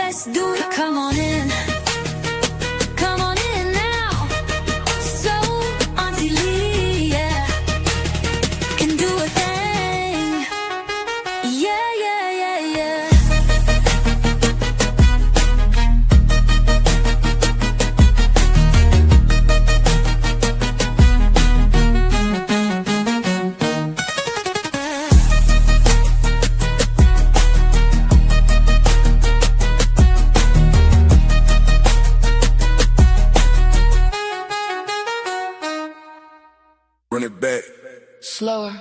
let's do it. Come on in. Come on in now. So, Auntie Lee, yeah, can do a thing. Yeah, yeah, yeah, yeah. Run it back. Slower.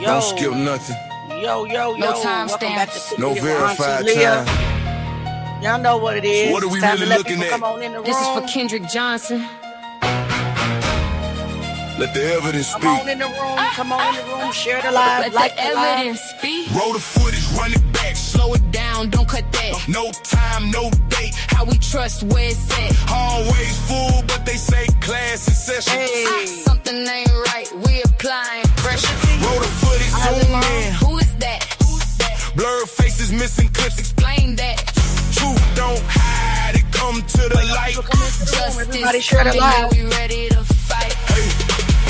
Yo, Don't skip nothing. yo. No time Welcome back to stamps. Kicking No It with Auntie verified Leah. time. Y'all know what it is. What are we It's time to really let looking people at? Come on in the room. This is for Kendrick Johnson. Let the evidence Come speak. on in the room. Come on in the room. Share the live. Let Like the the live. evidence speak. Roll the footage, run it back. Slow it down, don't cut that. No time, no date. How we trust where it's at. Always full, but they say class in session. Hey. Something ain't right, we applying pressure. Roll the footage, zoom in. Who is that? Blurred faces, missing clips. Explain that. Truth don't hide, it come to the light. Justice Everybody share the coming, live. we ready to fight. Hey,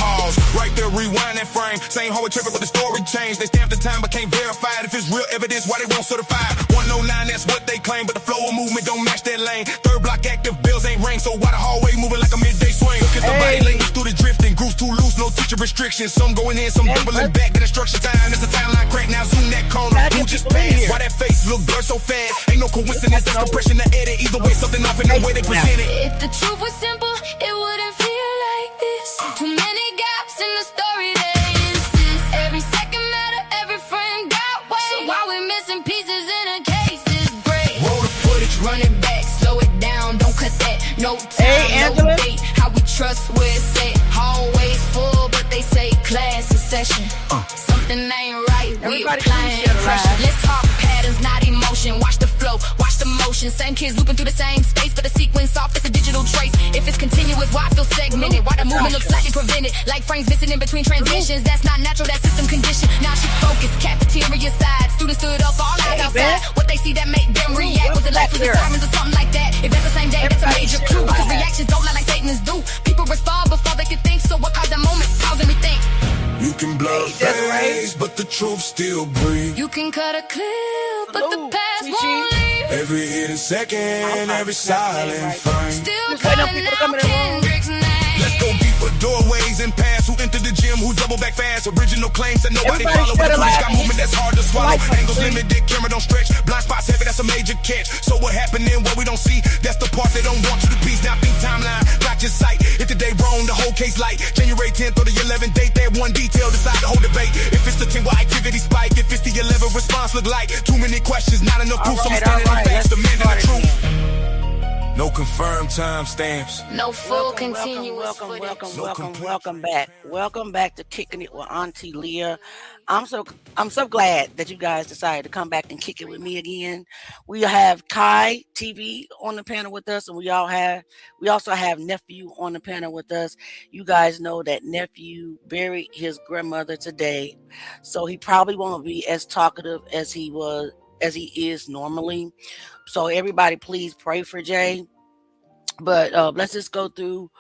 pause, right there, rewind that frame. Same hoe tripping, but the story changed. They stamped the time, but can't verify it. If it's real evidence, why they won't certify it? 109, that's what they claim, but the flow of movement don't match that lane. Third block active, bills ain't ring, so why the hallway moving like a midday swing? Look at the body language through the drifting, grooves too loose, no teacher restrictions. Some going in, some doubling back. That instruction time, that's the timeline crack. Now zoom that corner, who just passed? Why that face look blurred so fast? Ain't no coincidence, that's compression to edit. Either way, something off in the way they present it. If the truth was simple, it wouldn't feel like this. Too many gaps in the story that insists. Every second matter, every frame got weight. So why we missing pieces in a case is great. Roll the footage, Run it back, slow it down, don't cut that. No time, Hey, no Angela. date. How we trust where it's at. Hallways full, but they say class in session. Something ain't right, we Everybody applying please share the pressure. live. Let's talk patterns, not emotion. Watch the flow, watch the motion. Same kids looping through the same space, but the sequence off, it's a digital trace. If it's continuous, why I feel segmented? Why the movement looks slightly prevented? Like frames missing in between transitions. That's not natural, that's system condition. Now she focused, cafeteria side. Students stood up, all eyes outside. What they see that make them react. Was it life with the sirens or something like that? If that's the same day, that's a major clue. Because reactions don't lie like Satan's do. People respond before they can think, so what caused that moment? Causing me think. you can blur face, but the truth still breathes. You can cut a clip, but the Salute, past Chi-Chi. won't leave. Every hidden second, every silent frame. Still Just wait on calling people to come out in the room. Kendrick's name. Let's go deeper, doorways and paths. Who entered the gym, who double back fast. Original claims that nobody Everybody follow. But share the the police live. got movement that's hard to swallow. Lights on, Angles please. limited, camera don't stretch. Blind spots heavy, that's a major catch. So what happening, what we don't see, that's the part they don't want you to piece. Now think timeline, block your sight. If the day wrong, the whole case light. January 10th or the 11th date, that one detail decide the whole debate. If it's the 10, why activity spike? If it's the 11th, response look like too many questions, not enough proof. So I'm standing on facts, demanding the truth. No confirmed timestamps. No full continuous Welcome footage. back. Welcome back to Kicking It with Auntie Leah. I'm so glad that you guys decided to come back and kick it with me again. We have Kai TV on the panel with us, and we also have Nephew on the panel with us. You guys know that Nephew buried his grandmother today, so he probably won't be as talkative as he is normally. So everybody please pray for Jay. But let's just go through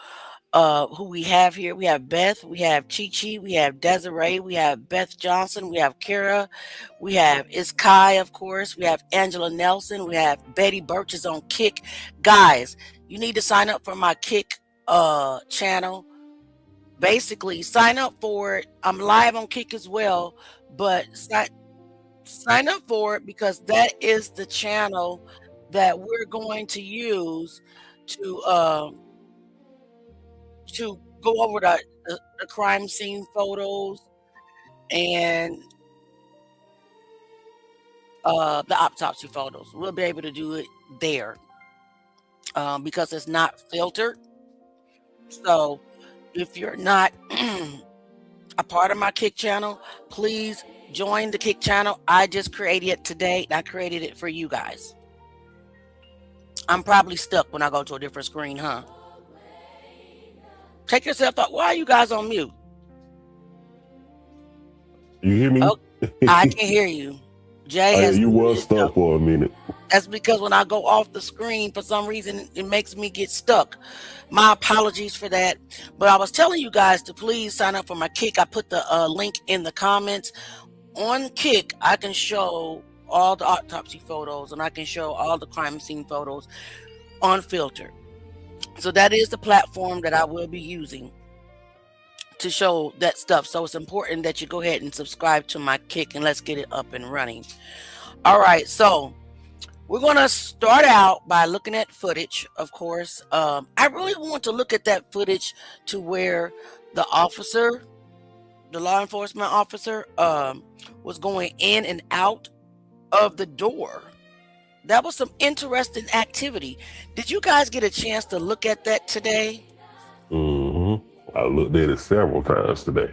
who we have here. We have Beth, we have Chi-Chi, we have Desiree, we have Beth Johnson, we have Kara, we have Kai, of course, we have Angela Nelson, we have Betty Birch is on Kick. Guys, you need to sign up for my Kick channel. Basically, sign up for it. I'm live on Kick as well, but sign up for it because that is the channel that we're going to use to go over the crime scene photos and the autopsy photos. We'll be able to do it there because it's not filtered. So if you're not a part of my Kick channel, please join the Kick channel. I just created it today. I created it for you guys. I'm probably stuck when I go to a different screen, huh? Take yourself out. Why are you guys on mute? You hear me? Oh, I can hear you. Jay Oh yeah, has you was muted. stuck for a minute. That's because when I go off the screen, for some reason, it makes me get stuck. My apologies for that. But I was telling you guys to please sign up for my Kick. I put the link in the comments. On Kick, I can show all the autopsy photos and I can show all the crime scene photos unfiltered. So that is the platform that I will be using to show that stuff. So it's important that you go ahead and subscribe to my Kick and let's get it up and running. All right, so we're going to start out by looking at footage, of course. I really want to look at that footage to where the officer, the law enforcement officer, was going in and out of the door. That was some interesting activity. Did you guys get a chance to look at that today? I looked at it several times today.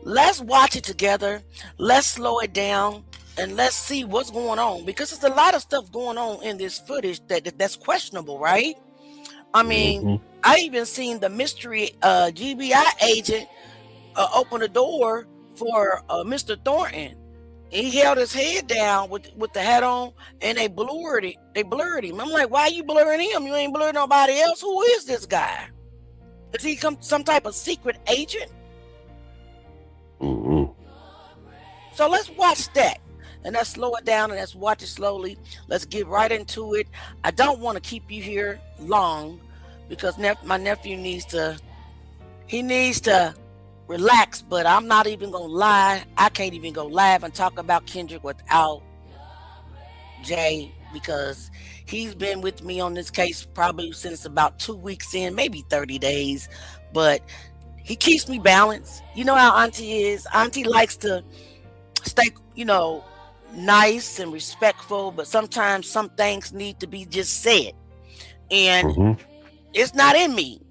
Let's watch it together. Let's slow it down. And let's see what's going on, because there's a lot of stuff going on in this footage that's questionable, right? I mean, I even seen the mystery GBI agent open the door for Mr. Thornton. He held his head down with the hat on, and they blurred it. They blurred him. I'm like, why are you blurring him? You ain't blurring nobody else. Who is this guy? Is he some type of secret agent? So let's watch that. And let's slow it down and let's watch it slowly. Let's get right into it. I don't want to keep you here long because my nephew needs to relax, but I'm not even going to lie. I can't even go live and talk about Kendrick without Jay, because he's been with me on this case probably since about 2 weeks in, maybe 30 days, but he keeps me balanced. You know how Auntie is. Auntie likes to stay, nice and respectful, but sometimes some things need to be just said, and it's not in me.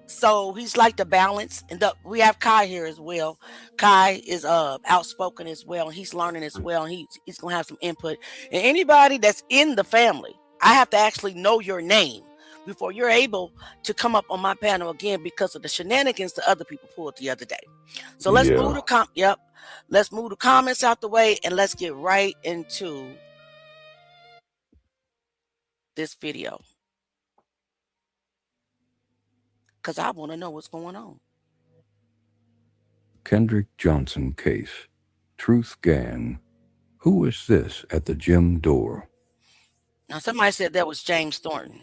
So he's like the balance. And we have Kai here as well. Kai is outspoken as well, and he's learning as well, and he's gonna have some input. And anybody that's in the family, I have to actually know your name before you're able to come up on my panel again, because of the shenanigans that other people pulled the other day. So let's move the let's move the comments out the way, and let's get right into this video, because I want to know what's going on. Kendrick Johnson case. Truth Gang. Who is this at the gym door? Now, somebody said that was James Thornton.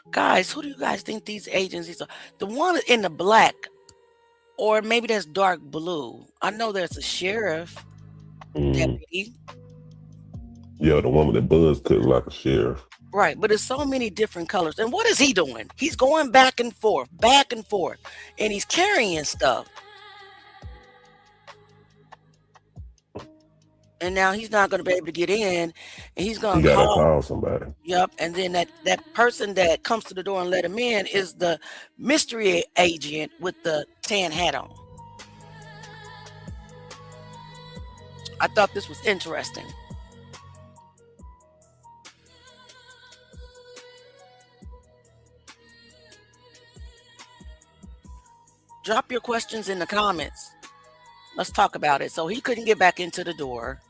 Guys, who do you guys think these agencies are? The one in the black, or maybe that's dark blue. I know there's a sheriff deputy. Yeah, the one with the buzz cut like a sheriff. Right, but there's so many different colors. And what is he doing? He's going back and forth, and he's carrying stuff. And now he's not going to be able to get in, and he's going to call somebody. Yep, and then that person that comes to the door and let him in is the mystery agent with the tan hat on. I thought this was interesting. Drop your questions in the comments. Let's talk about it. So he couldn't get back into the door.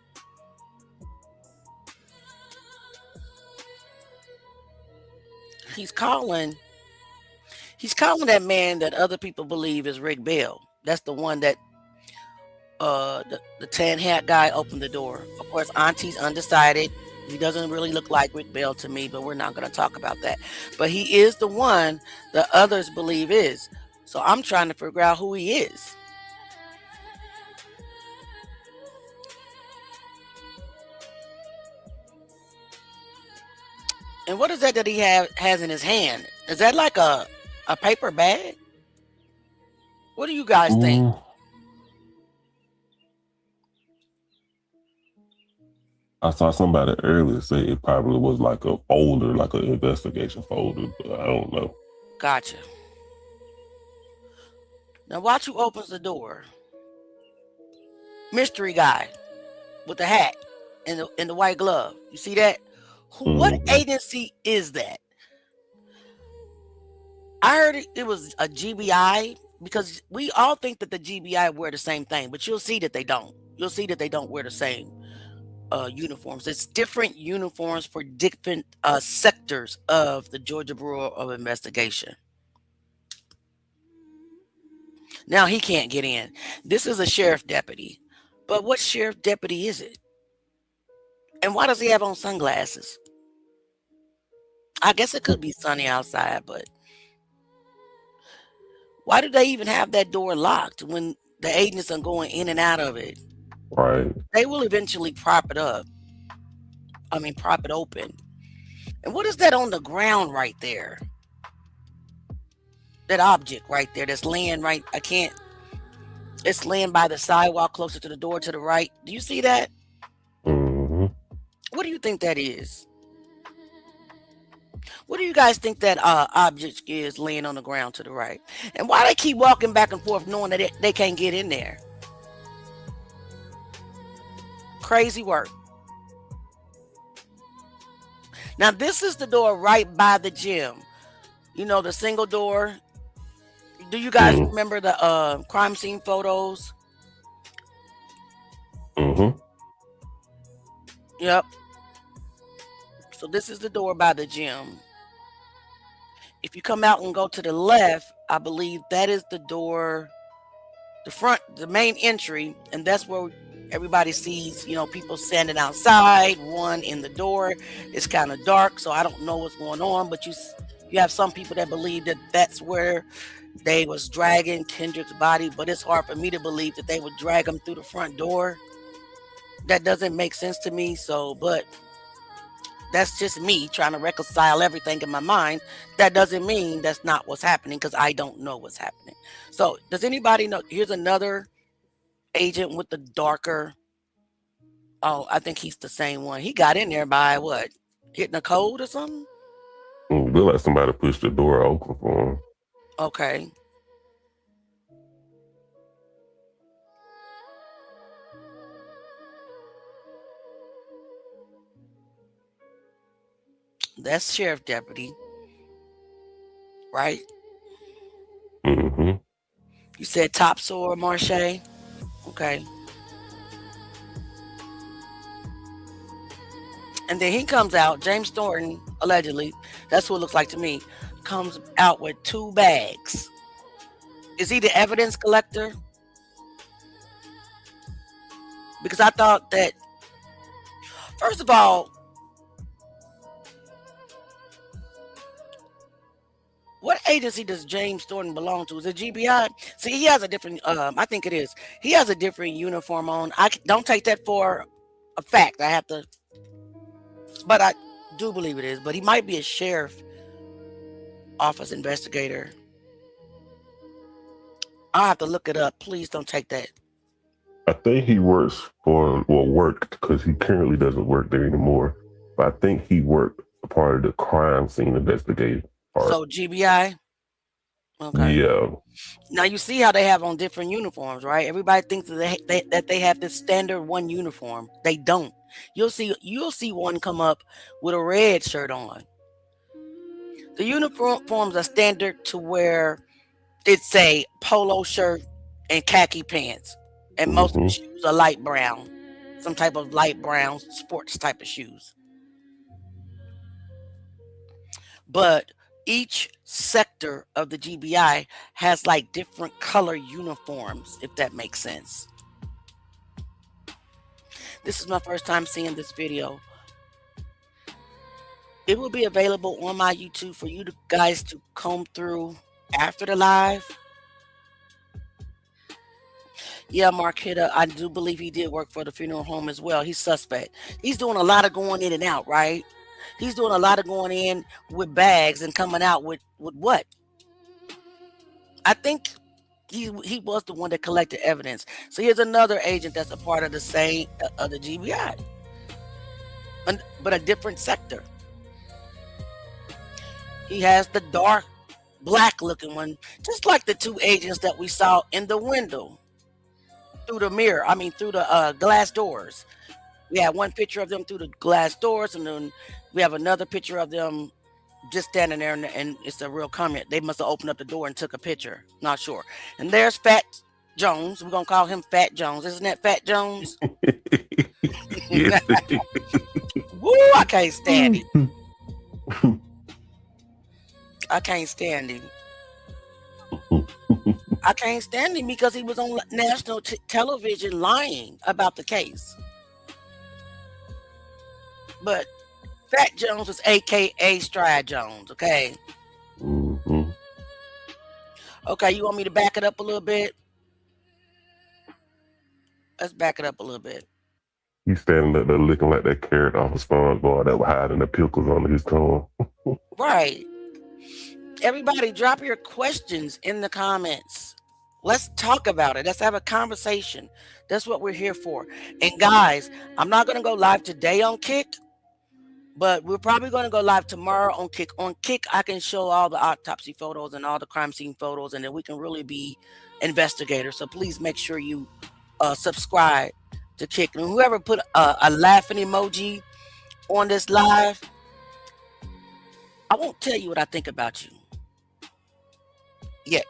He's calling that man that other people believe is Rick Bell. That's the one that the tan hat guy opened the door. Of course, Auntie's undecided. He doesn't really look like Rick Bell to me, but we're not going to talk about that. But he is the one that others believe is. So I'm trying to figure out who he is. And what is that he has in his hand? Is that like a paper bag? What do you guys think? I saw somebody earlier say it probably was like a folder, like an investigation folder, but I don't know. Gotcha. Now watch who opens the door. Mystery guy with the hat and the white glove. You see that? What agency is that? I heard it was a GBI because we all think that the GBI wear the same thing, but you'll see that they don't. You'll see that they don't wear the same uniforms. It's different uniforms for different sectors of the Georgia Bureau of Investigation. Now he can't get in. This is a sheriff deputy. But what sheriff deputy is it? And why does he have on sunglasses? I guess it could be sunny outside, but why do they even have that door locked when the agents are going in and out of it? Right. They will eventually prop it up. I mean, prop it open. And what is that on the ground right there? That object right there that's laying right, it's laying by the sidewalk closer to the door to the right. Do you see that? Mm-hmm. What do you think that is? What do you guys think that object is laying on the ground to the right? And why they keep walking back and forth knowing that they can't get in there? Crazy work. Now, this is the door right by the gym. You know, the single door. Do you guys remember the crime scene photos? Mm-hmm. Yep. So this is the door by the gym. If you come out and go to the left, I believe that is the door, the main entry, and that's where everybody sees, people standing outside, one in the door. It's kind of dark, so I don't know what's going on, but you have some people that believe that that's where they was dragging Kendrick's body, but it's hard for me to believe that they would drag him through the front door. That doesn't make sense to me, but that's just me trying to reconcile everything in my mind. That doesn't mean that's not what's happening because I don't know what's happening. So does anybody know? Here's another agent with the darker. Oh, I think he's the same one. He got in there by what? Hitting a code or something? We'll let somebody push the door open for him. Okay. That's sheriff deputy, right? Mm-hmm. You said Topsail Marche? Okay. And then he comes out, James Thornton, allegedly, that's what it looks like to me, comes out with 2 bags. Is he the evidence collector? Because I thought that, first of all, what agency does James Thornton belong to? Is it GBI? See, he has a different, I think it is. He has a different uniform on. I don't take that for a fact. I have to, but I do believe it is. But he might be a sheriff office investigator. I'll have to look it up. Please don't take that. I think he worked because he currently doesn't work there anymore. But I think he worked a part of the crime scene investigating part. So GBI? Okay. Yeah. Now you see how they have on different uniforms, right? Everybody thinks that they have this standard one uniform. They don't. You'll see one come up with a red shirt on. The uniforms are standard to where it's a polo shirt and khaki pants. And most of the shoes are light brown. Some type of light brown sports type of shoes. But each sector of the GBI has like different color uniforms, if that makes sense. This is my first time seeing this video. It will be available on my YouTube for you guys to comb through after the live. Yeah, Marquetta, I do believe he did work for the funeral home as well. He's suspect. He's doing a lot of going in and out, right? He's doing a lot of going in with bags and coming out with what? I think he was the one that collected evidence. So here's another agent that's a part of the same of the GBI, but a different sector. He has the dark black looking one, just like the 2 agents that we saw in the window through the glass doors. We had one picture of them through the glass doors, and then we have another picture of them just standing there and it's a real comment. They must have opened up the door and took a picture. Not sure. And there's Fat Jones. We're gonna call him Fat Jones. Isn't that Fat Jones? Yes. Woo! I can't stand him. I can't stand him. I can't stand him because he was on national television lying about the case. But Fat Jones was AKA Stride Jones, okay? Mhm. Okay, you want me to back it up a little bit? Let's back it up a little bit. He's standing up there looking like that carrot off of SpongeBob that was hiding the pickles under his tongue. Right. Everybody, drop your questions in the comments. Let's talk about it. Let's have a conversation. That's what we're here for. And guys, I'm not going to go live today on Kick, but we're probably going to go live tomorrow on Kick. On Kick, I can show all the autopsy photos and all the crime scene photos, and then we can really be investigators. So please make sure you subscribe to Kick. And whoever put a laughing emoji on this live, I won't tell you what I think about you yet,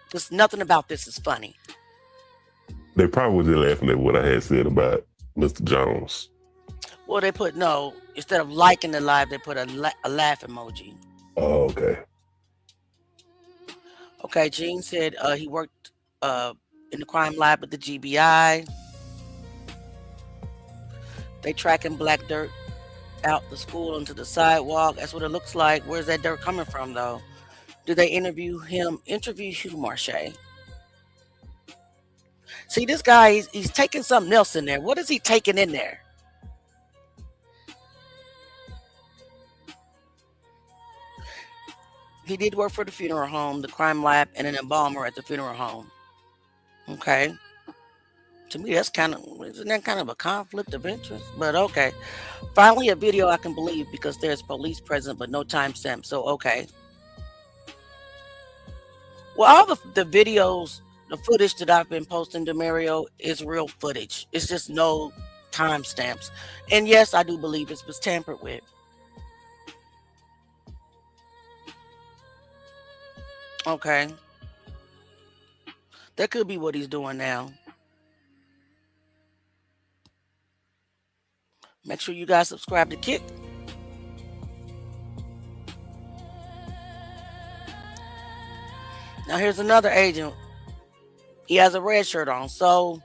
because nothing about this is funny. They probably was just laughing at what I had said about Mr. Jones. Well, they put no, instead of liking the live, they put a laugh emoji. Oh, okay. Okay, Gene said he worked in the crime lab at the GBI. They tracking black dirt out the school onto the sidewalk. That's what it looks like. Where's that dirt coming from, though? Did they interview Hugh Marche? See, this guy, he's taking something else in there. What is he taking in there? He did work for the funeral home, the crime lab, and an embalmer at the funeral home. Okay. To me, isn't that kind of a conflict of interest? But okay. Finally, a video I can believe because there's police present, but no timestamp. So, okay. Well, all the videos, the footage that I've been posting to Mario is real footage. It's just no timestamps. And yes, I do believe it was tampered with. Okay. That could be what he's doing now. Make sure you guys subscribe to Kick. Now here's another agent. He has a red shirt on, so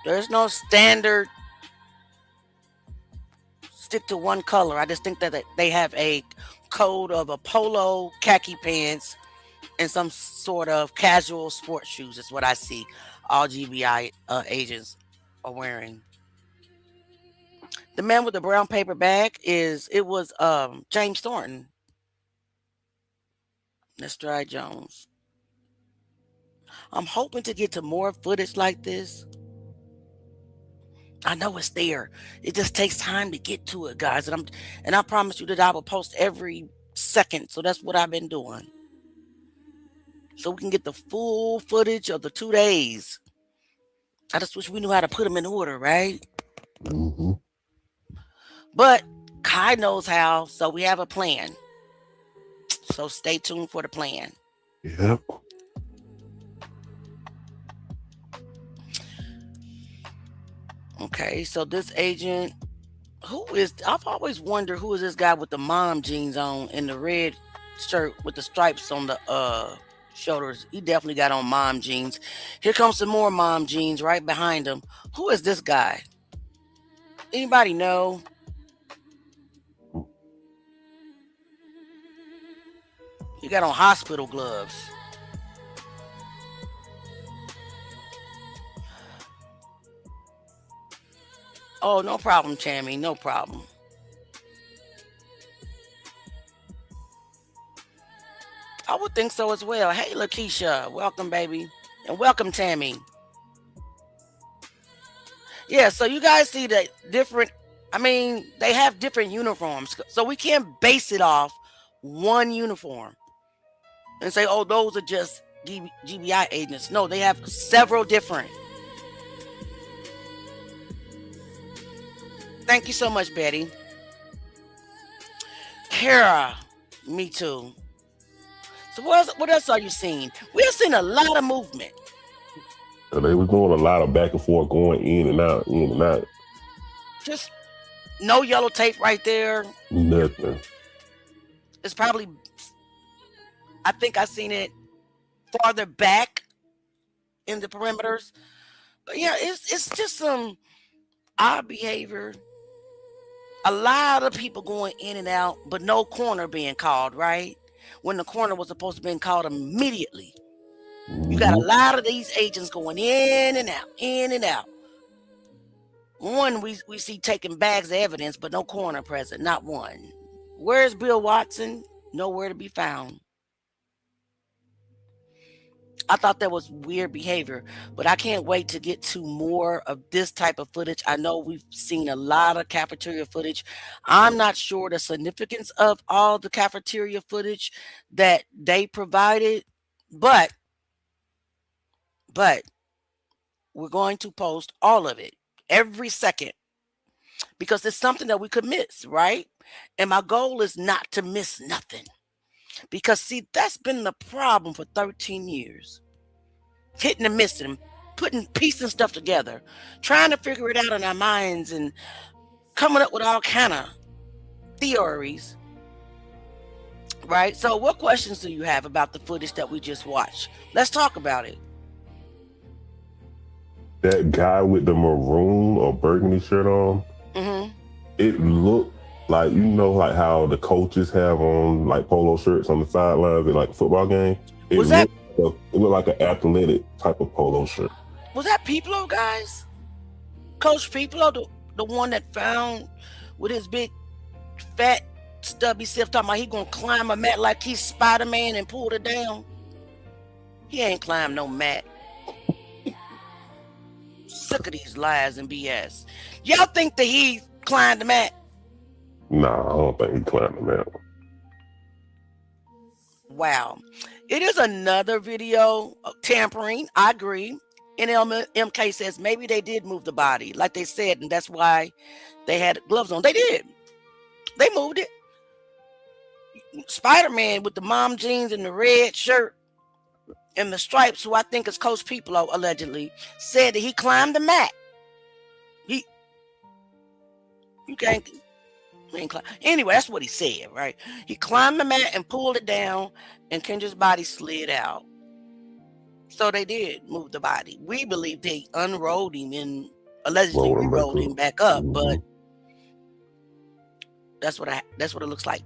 there's no standard stick to one color. I just think that they have a code of a polo, khaki pants, and some sort of casual sports shoes. Is what I see all GBI agents are wearing. The man with the brown paper bag was James Thornton. That's Dry Jones. I'm hoping to get to more footage like this. I know it's there. It just takes time to get to it, guys. And I promise you that I will post every second. So that's what I've been doing. So we can get the full footage of the 2 days. I just wish we knew how to put them in order, right? Mm-hmm. But Kai knows how, so we have a plan. So stay tuned for the plan. Yep. Okay, so this agent, I've always wondered who is this guy with the mom jeans on and the red shirt with the stripes on the shoulders. He definitely got on mom jeans. Here comes some more mom jeans right behind him. Who is this guy? Anybody know? He got on hospital gloves. Oh, no problem, Tammy. No problem. I would think so as well. Hey, Lakeisha. Welcome, baby. And welcome, Tammy. Yeah, so you guys see the different, they have different uniforms. So we can't base it off one uniform and say, oh, those are just GBI agents. No, they have several different. Thank you so much, Betty. Kara, me too. So what else are you seeing? We've seen a lot of movement. So they was doing a lot of back and forth, going in and out, in and out. Just no yellow tape right there. Nothing. It's probably, I think I seen it farther back in the perimeters. But yeah, it's just some odd behavior. A lot of people going in and out, but no corner being called, right? When the corner was supposed to be called immediately. You got a lot of these agents going in and out, in and out. One we see taking bags of evidence, but no corner present, not one. Where's Bill Watson? Nowhere to be found. I thought that was weird behavior, but I can't wait to get to more of this type of footage. I know we've seen a lot of cafeteria footage. I'm not sure the significance of all the cafeteria footage that they provided, but we're going to post all of it every second because it's something that we could miss, right? And my goal is not to miss nothing. Because, see, that's been the problem for 13 years. Hitting and missing, piecing stuff together, trying to figure it out in our minds and coming up with all kind of theories. Right? So what questions do you have about the footage that we just watched? Let's talk about it. That guy with the maroon or burgundy shirt on, it looked like, you know, like how the coaches have on like polo shirts on the sidelines at like a football game. It looked like an athletic type of polo shirt. Was that Piplo, guys? Coach Piplo, the one that found with his big fat stubby self talking about he gonna climb a mat like he's Spider-Man and pulled it down? He ain't climbed no mat. Sick of these lies and BS. Y'all think that he climbed the mat? Nah, I don't think he climbed the mat. Wow. It is another video of tampering. I agree. MK says maybe they did move the body, like they said, and that's why they had gloves on. They did. They moved it. Spider-Man with the mom jeans and the red shirt and the stripes, who I think is Coach Piplo, allegedly, said that he climbed the mat. Anyway, that's what he said, right? He climbed the mat and pulled it down, and Kendra's body slid out. So they did move the body. We believe they unrolled him and allegedly rolled him back up, but that's what it looks like.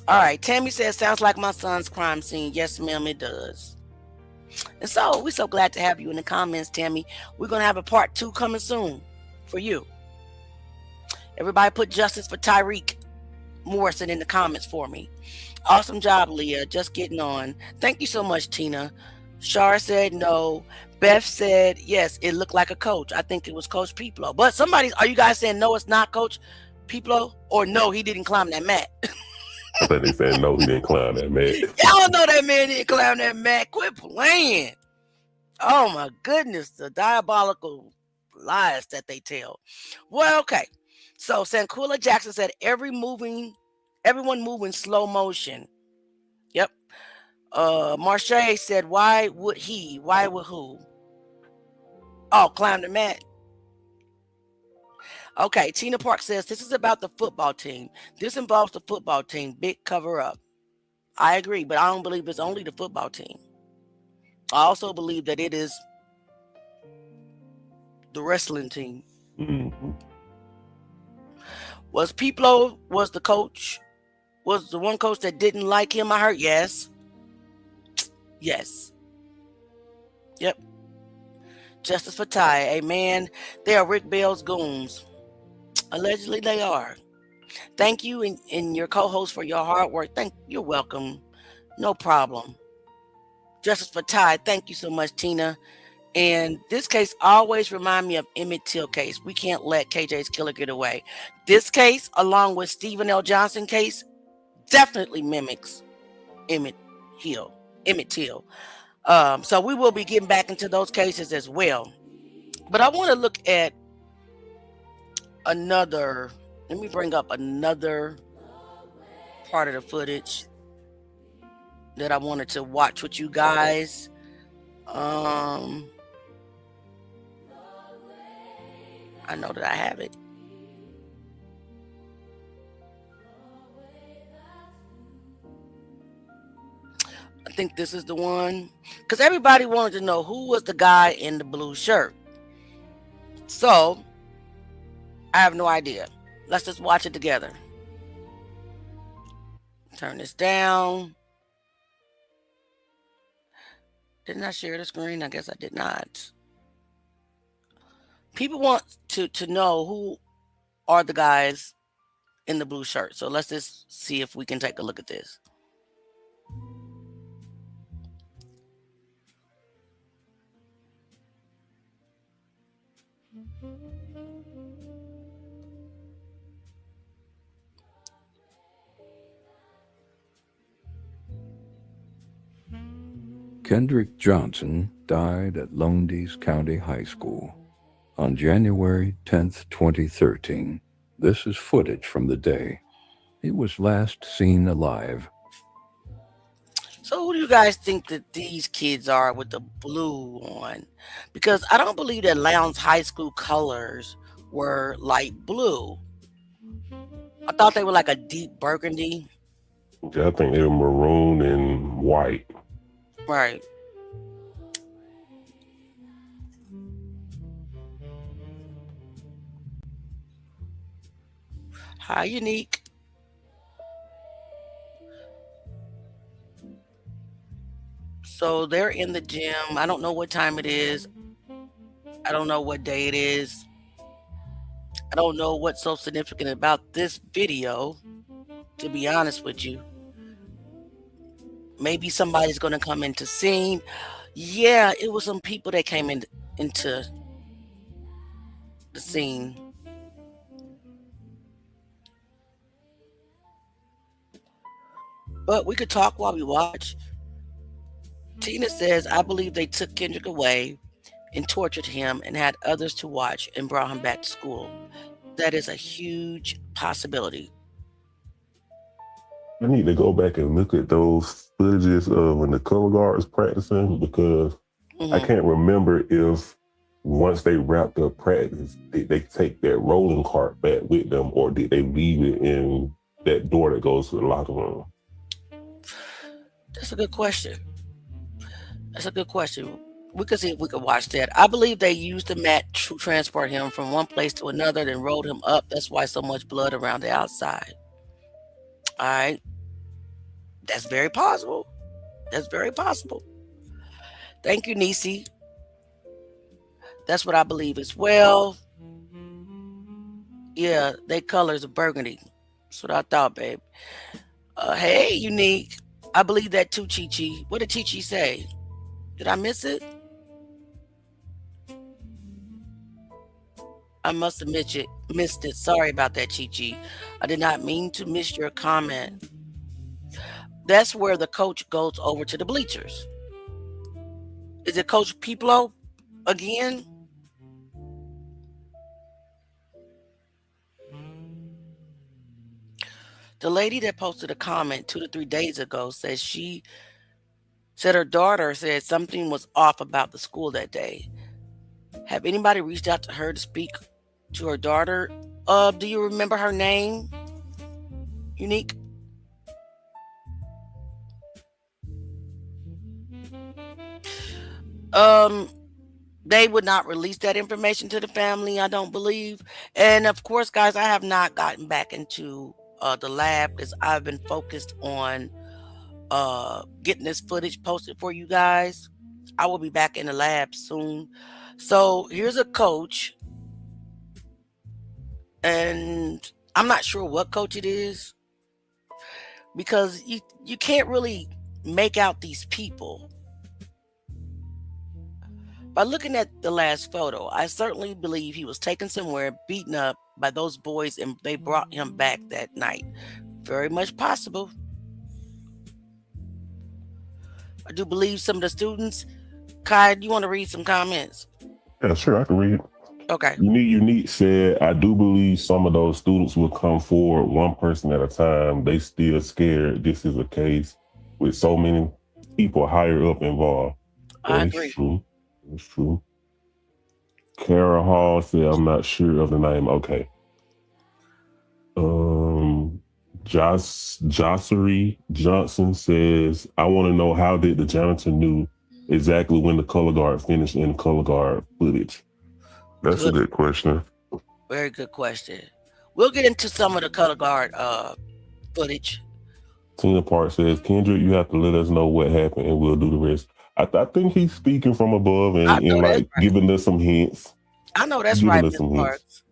All right, Tammy says, sounds like my son's crime scene. Yes, ma'am, it does. And so we're so glad to have you in the comments, Tammy. We're going to have a part 2 coming soon for you. Everybody put justice for Tyreek Morrison in the comments for me. Awesome job, Leah. Just getting on. Thank you so much, Tina. Shar said no. Beth said yes, it looked like a coach. I think it was Coach Piplo. But are you guys saying no, it's not Coach Piplo? Or no, he didn't climb that mat? I think they said no, he didn't climb that mat. Y'all know that man didn't climb that mat. Quit playing. Oh my goodness, the diabolical lies that they tell. Well, okay. So Sanquilla Jackson said everyone moving slow motion. Yep. Marche said, why would he? Why would who? Oh, climb the mat. Okay, Tina Park says, this is about the football team. This involves the football team. Big cover up. I agree, but I don't believe it's only the football team. I also believe that it is the wrestling team. Mm-hmm. Was Piplo the coach? Was the one coach that didn't like him? I heard yes. Yes. Yep. Justice for Ty. Amen. They are Rick Bell's goons. Allegedly they are. Thank you and your co-host for your hard work. You're welcome. No problem. Justice for Ty. Thank you so much, Tina. And this case always remind me of Emmett Till case. We can't let KJ's killer get away. This case, along with Stephen L. Johnson case, definitely mimics Emmett Till. So we will be getting back into those cases as well. But I want to look at let me bring up another part of the footage that I wanted to watch with you guys. I know that I have it. I think this is the one, because everybody wanted to know who was the guy in the blue shirt. So I have no idea. Let's just watch it together. Turn this down. Didn't I share the screen? I guess I did not. People want to know who are the guys in the blue shirt. So let's just see if we can take a look at this. Kendrick Johnson died at Lowndes County High School on January 10th, 2013. This is footage from the day he was last seen alive. So who do you guys think that these kids are with the blue on? Because I don't believe that Lowndes High School colors were light blue. I thought they were like a deep burgundy. Yeah, I think they were maroon and white. Right. Hi, Unique. So they're in the gym. I don't know what time it is. I don't know what day it is. I don't know what's so significant about this video, to be honest with you. Maybe somebody's going to come into scene. Yeah, it was some people that came into the scene. But we could talk while we watch. Tina says, I believe they took Kendrick away and tortured him and had others to watch and brought him back to school. That is a huge possibility. I need to go back and look at those footages of when the color guard was practicing, because I can't remember if once they wrapped up practice, did they take that rolling cart back with them, or did they leave it in that door that goes to the locker room? That's a good question. We could see if we could watch that. I believe they used the mat to transport him from one place to another, then rolled him up. That's why so much blood around the outside. All right. That's very possible. Thank you, Nisi. That's what I believe as well. Yeah, they colors are burgundy. That's what I thought, babe. Hey, Unique. I believe that too, Chi-Chi. What did Chi-Chi say? Did I miss it? I must have missed it. Sorry about that, Chi-Chi. I did not mean to miss your comment. That's where the coach goes over to the bleachers. Is it Coach Piplo again? The lady that posted a comment 2 to 3 days ago says she said her daughter said something was off about the school that day. Have anybody reached out to her to speak to her daughter? Do you remember her name? Unique? They would not release that information to the family, I don't believe. And of course, guys, I have not gotten back into the lab because I've been focused on getting this footage posted for you guys. I will be back in the lab soon. So here's a coach, and I'm not sure what coach it is, because you can't really make out these people. By looking at the last photo, I certainly believe he was taken somewhere, beaten up by those boys, and they brought him back that night. Very much possible. I do believe some of the students. Kai, do you want to read some comments? Yeah, sure, I can read. Okay. Unique said, I do believe some of those students will come forward one person at a time. They still scared. This is a case with so many people higher up involved. I That is agree. true. It's true. Kara Hall said, I'm not sure of the name. Okay. Jossery Johnson says, I want to know how did the janitor knew exactly when the color guard finished in color guard footage? That's a good question. Very good question. We'll get into some of the color guard footage. Tina Park says, Kendrick, you have to let us know what happened and we'll do the rest. I think he's speaking from above and like right. Giving us some hints. I know that's right, Ms. Parks.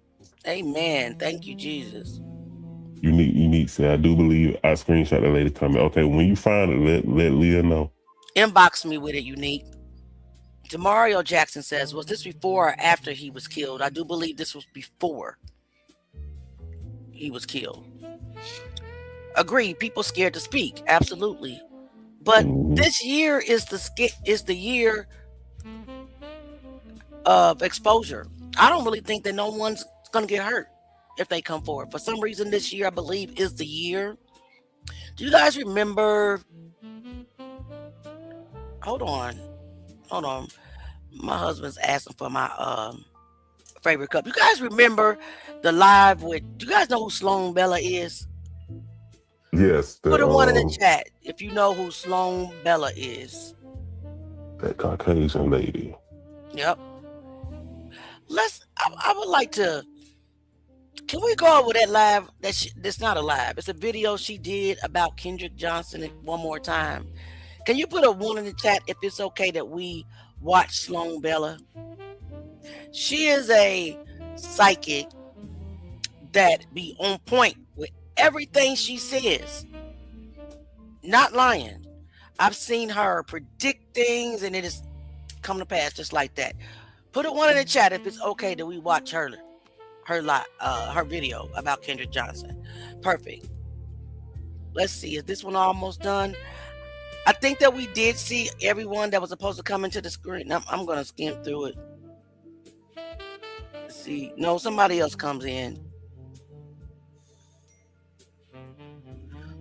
Amen. Thank you, Jesus. Unique said, I do believe I screenshot the lady comment. Okay, when you find it, let Leah know. Inbox me with it, Unique. Demario Jackson says, was this before or after he was killed? I do believe this was before he was killed. Agree, people scared to speak. Absolutely. But this year is the year of exposure. I don't really think that no one's going to get hurt if they come forward. For some reason this year, I believe, is the year. Do you guys remember? Hold on. My husband's asking for my favorite cup. You guys remember the live with, do you guys know who Sloan Bella is? Yes. Put a one in the chat if you know who Sloan Bella is. That Caucasian lady. Yep. I would like to, can we go over that live? That's not a live. It's a video she did about Kendrick Johnson one more time. Can you put a one in the chat if it's okay that we watch Sloan Bella? She is a psychic that be on point with everything she says. Not lying. I've seen her predict things and it has come to pass just like that. Put a one in the chat if it's okay that we watch her video about Kendrick Johnson. Perfect. Let's see. Is this one almost done? I think that we did see everyone that was supposed to come into the screen. I'm going to skim through it. Let's see. No, somebody else comes in.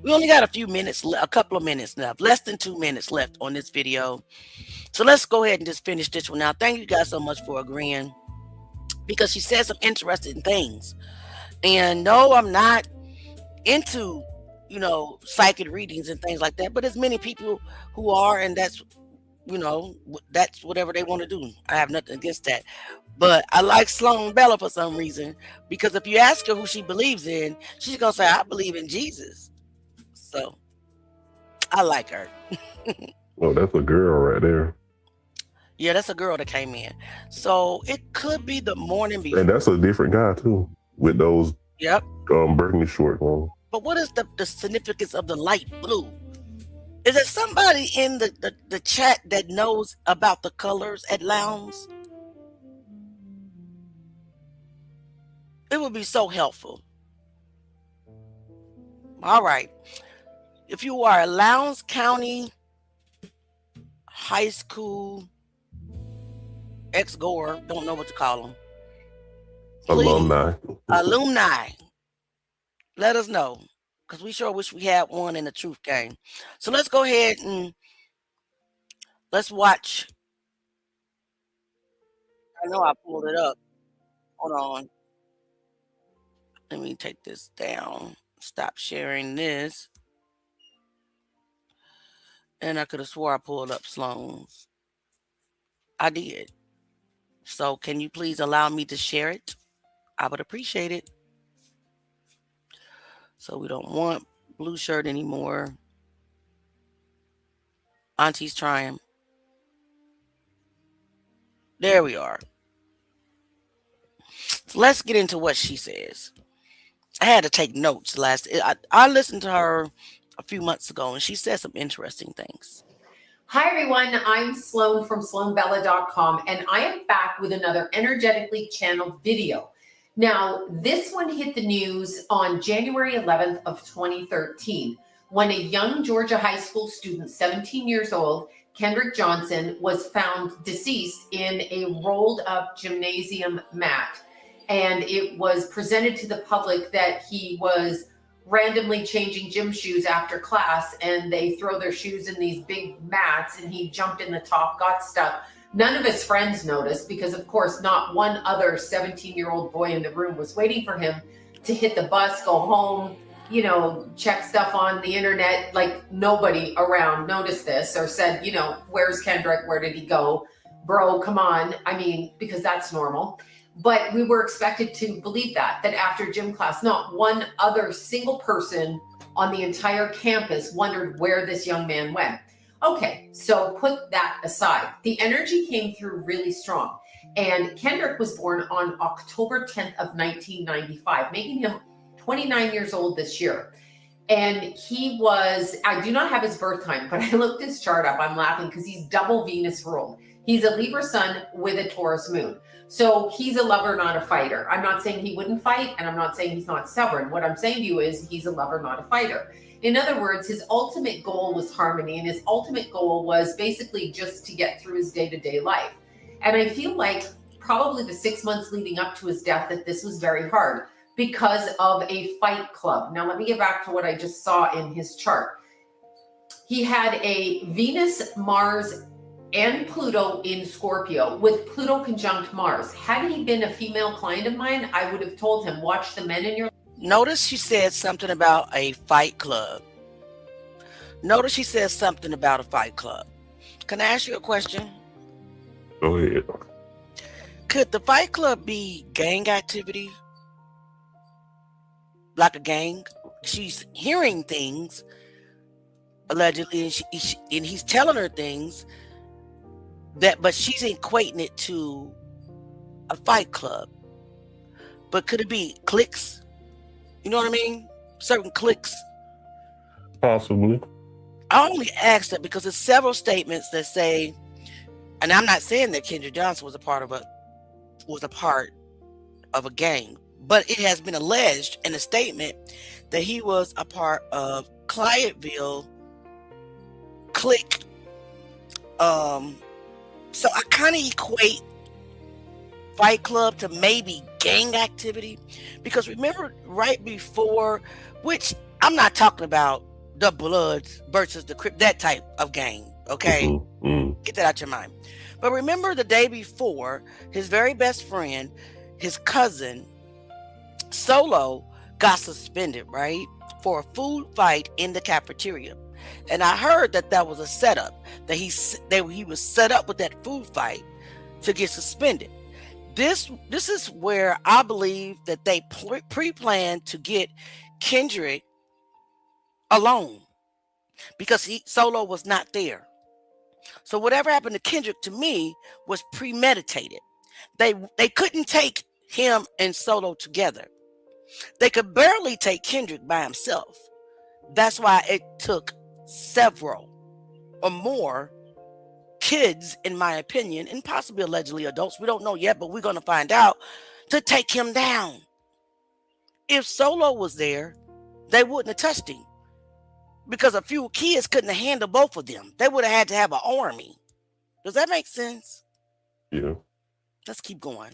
We only got a couple of minutes left. Less than 2 minutes left on this video. So let's go ahead and just finish this one now. Thank you guys so much for agreeing, because she said some interesting things. And no, I'm not into, psychic readings and things like that, but there's many people who are, and that's whatever they want to do. I have nothing against that. But I like Sloan Bella for some reason, because if you ask her who she believes in, she's going to say, I believe in Jesus. So I like her. Oh, that's a girl right there. Yeah, that's a girl that came in. So it could be the morning before. And that's a different guy too, with those burgundy shorts on. But what is the significance of the light blue? Is there somebody in the chat that knows about the colors at Lowndes? It would be so helpful. All right. If you are a Lowndes County High School ex-goer, don't know what to call them. Alumni. Let us know, because we sure wish we had one in the truth game. So let's go ahead and let's watch. I know I pulled it up. Hold on. Let me take this down. Stop sharing this. And I could have swore I pulled up Sloan's. I did. So can you please allow me to share it? I would appreciate it. So we don't want blue shirt anymore. Auntie's trying. There we are. So let's get into what she says. I had to take notes I listened to her a few months ago, and she said some interesting things. Hi, everyone. I'm Sloan from SloanBella.com, and I am back with another energetically channeled video. Now, this one hit the news on January 11th of 2013 when a young Georgia high school student, 17 years old, Kendrick Johnson, was found deceased in a rolled up gymnasium mat. And it was presented to the public that he was randomly changing gym shoes after class, and they throw their shoes in these big mats, and he jumped in the top, got stuck. None of his friends noticed because, of course, not one other 17-year-old boy in the room was waiting for him to hit the bus, go home, you know, check stuff on the internet. Like, nobody around noticed this or said, you know, where's Kendrick? Where did he go? Bro, come on. I mean, because that's normal. But we were expected to believe that after gym class, not one other single person on the entire campus wondered where this young man went. Okay, so put that aside. The energy came through really strong. And Kendrick was born on October 10th of 1995, making him 29 years old this year. And he was, I do not have his birth time, but I looked his chart up. I'm laughing because he's double Venus ruled. He's a Libra sun with a Taurus moon. So he's a lover, not a fighter. I'm not saying he wouldn't fight, and I'm not saying he's not stubborn. What I'm saying to you is he's a lover, not a fighter. In other words, his ultimate goal was harmony, and his ultimate goal was basically just to get through his day-to-day life. And I feel like probably the 6 months leading up to his death that this was very hard because of a fight club. Now, let me get back to what I just saw in his chart. He had a Venus, Mars, and Pluto in Scorpio with Pluto conjunct Mars. Had he been a female client of mine, I would have told him, watch the men in your life. Notice she said something about a fight club. Notice she said something about a fight club. Can I ask you a question? Go ahead. Could the fight club be gang activity? Like a gang? She's hearing things, allegedly, and he's telling her things, but she's equating it to a fight club. But could it be cliques? You know what I mean? Certain cliques. Possibly. I only asked that because there's several statements that say, and I'm not saying that Kendrick Johnson was a part of a gang, but it has been alleged in a statement that he was a part of Clientville clique. So I kind of equate fight club to maybe gang activity, because remember right before, which I'm not talking about the Bloods versus the Crip, that type of gang, okay? Mm-hmm. Get that out your mind. But remember the day before, his very best friend, his cousin, Solo, got suspended, right? For a food fight in the cafeteria. And I heard that was a setup, that he was set up with that food fight to get suspended. This is where I believe that they pre-planned to get Kendrick alone, because Solo was not there. So whatever happened to Kendrick, to me, was premeditated. They couldn't take him and Solo together. They could barely take Kendrick by himself. That's why it took several or more kids, in my opinion, and possibly allegedly adults, we don't know yet, but we're going to find out, to take him down. If Solo was there, they wouldn't have touched him, because a few kids couldn't have handled both of them. They would have had to have an army. Does that make sense? Yeah. Let's keep going.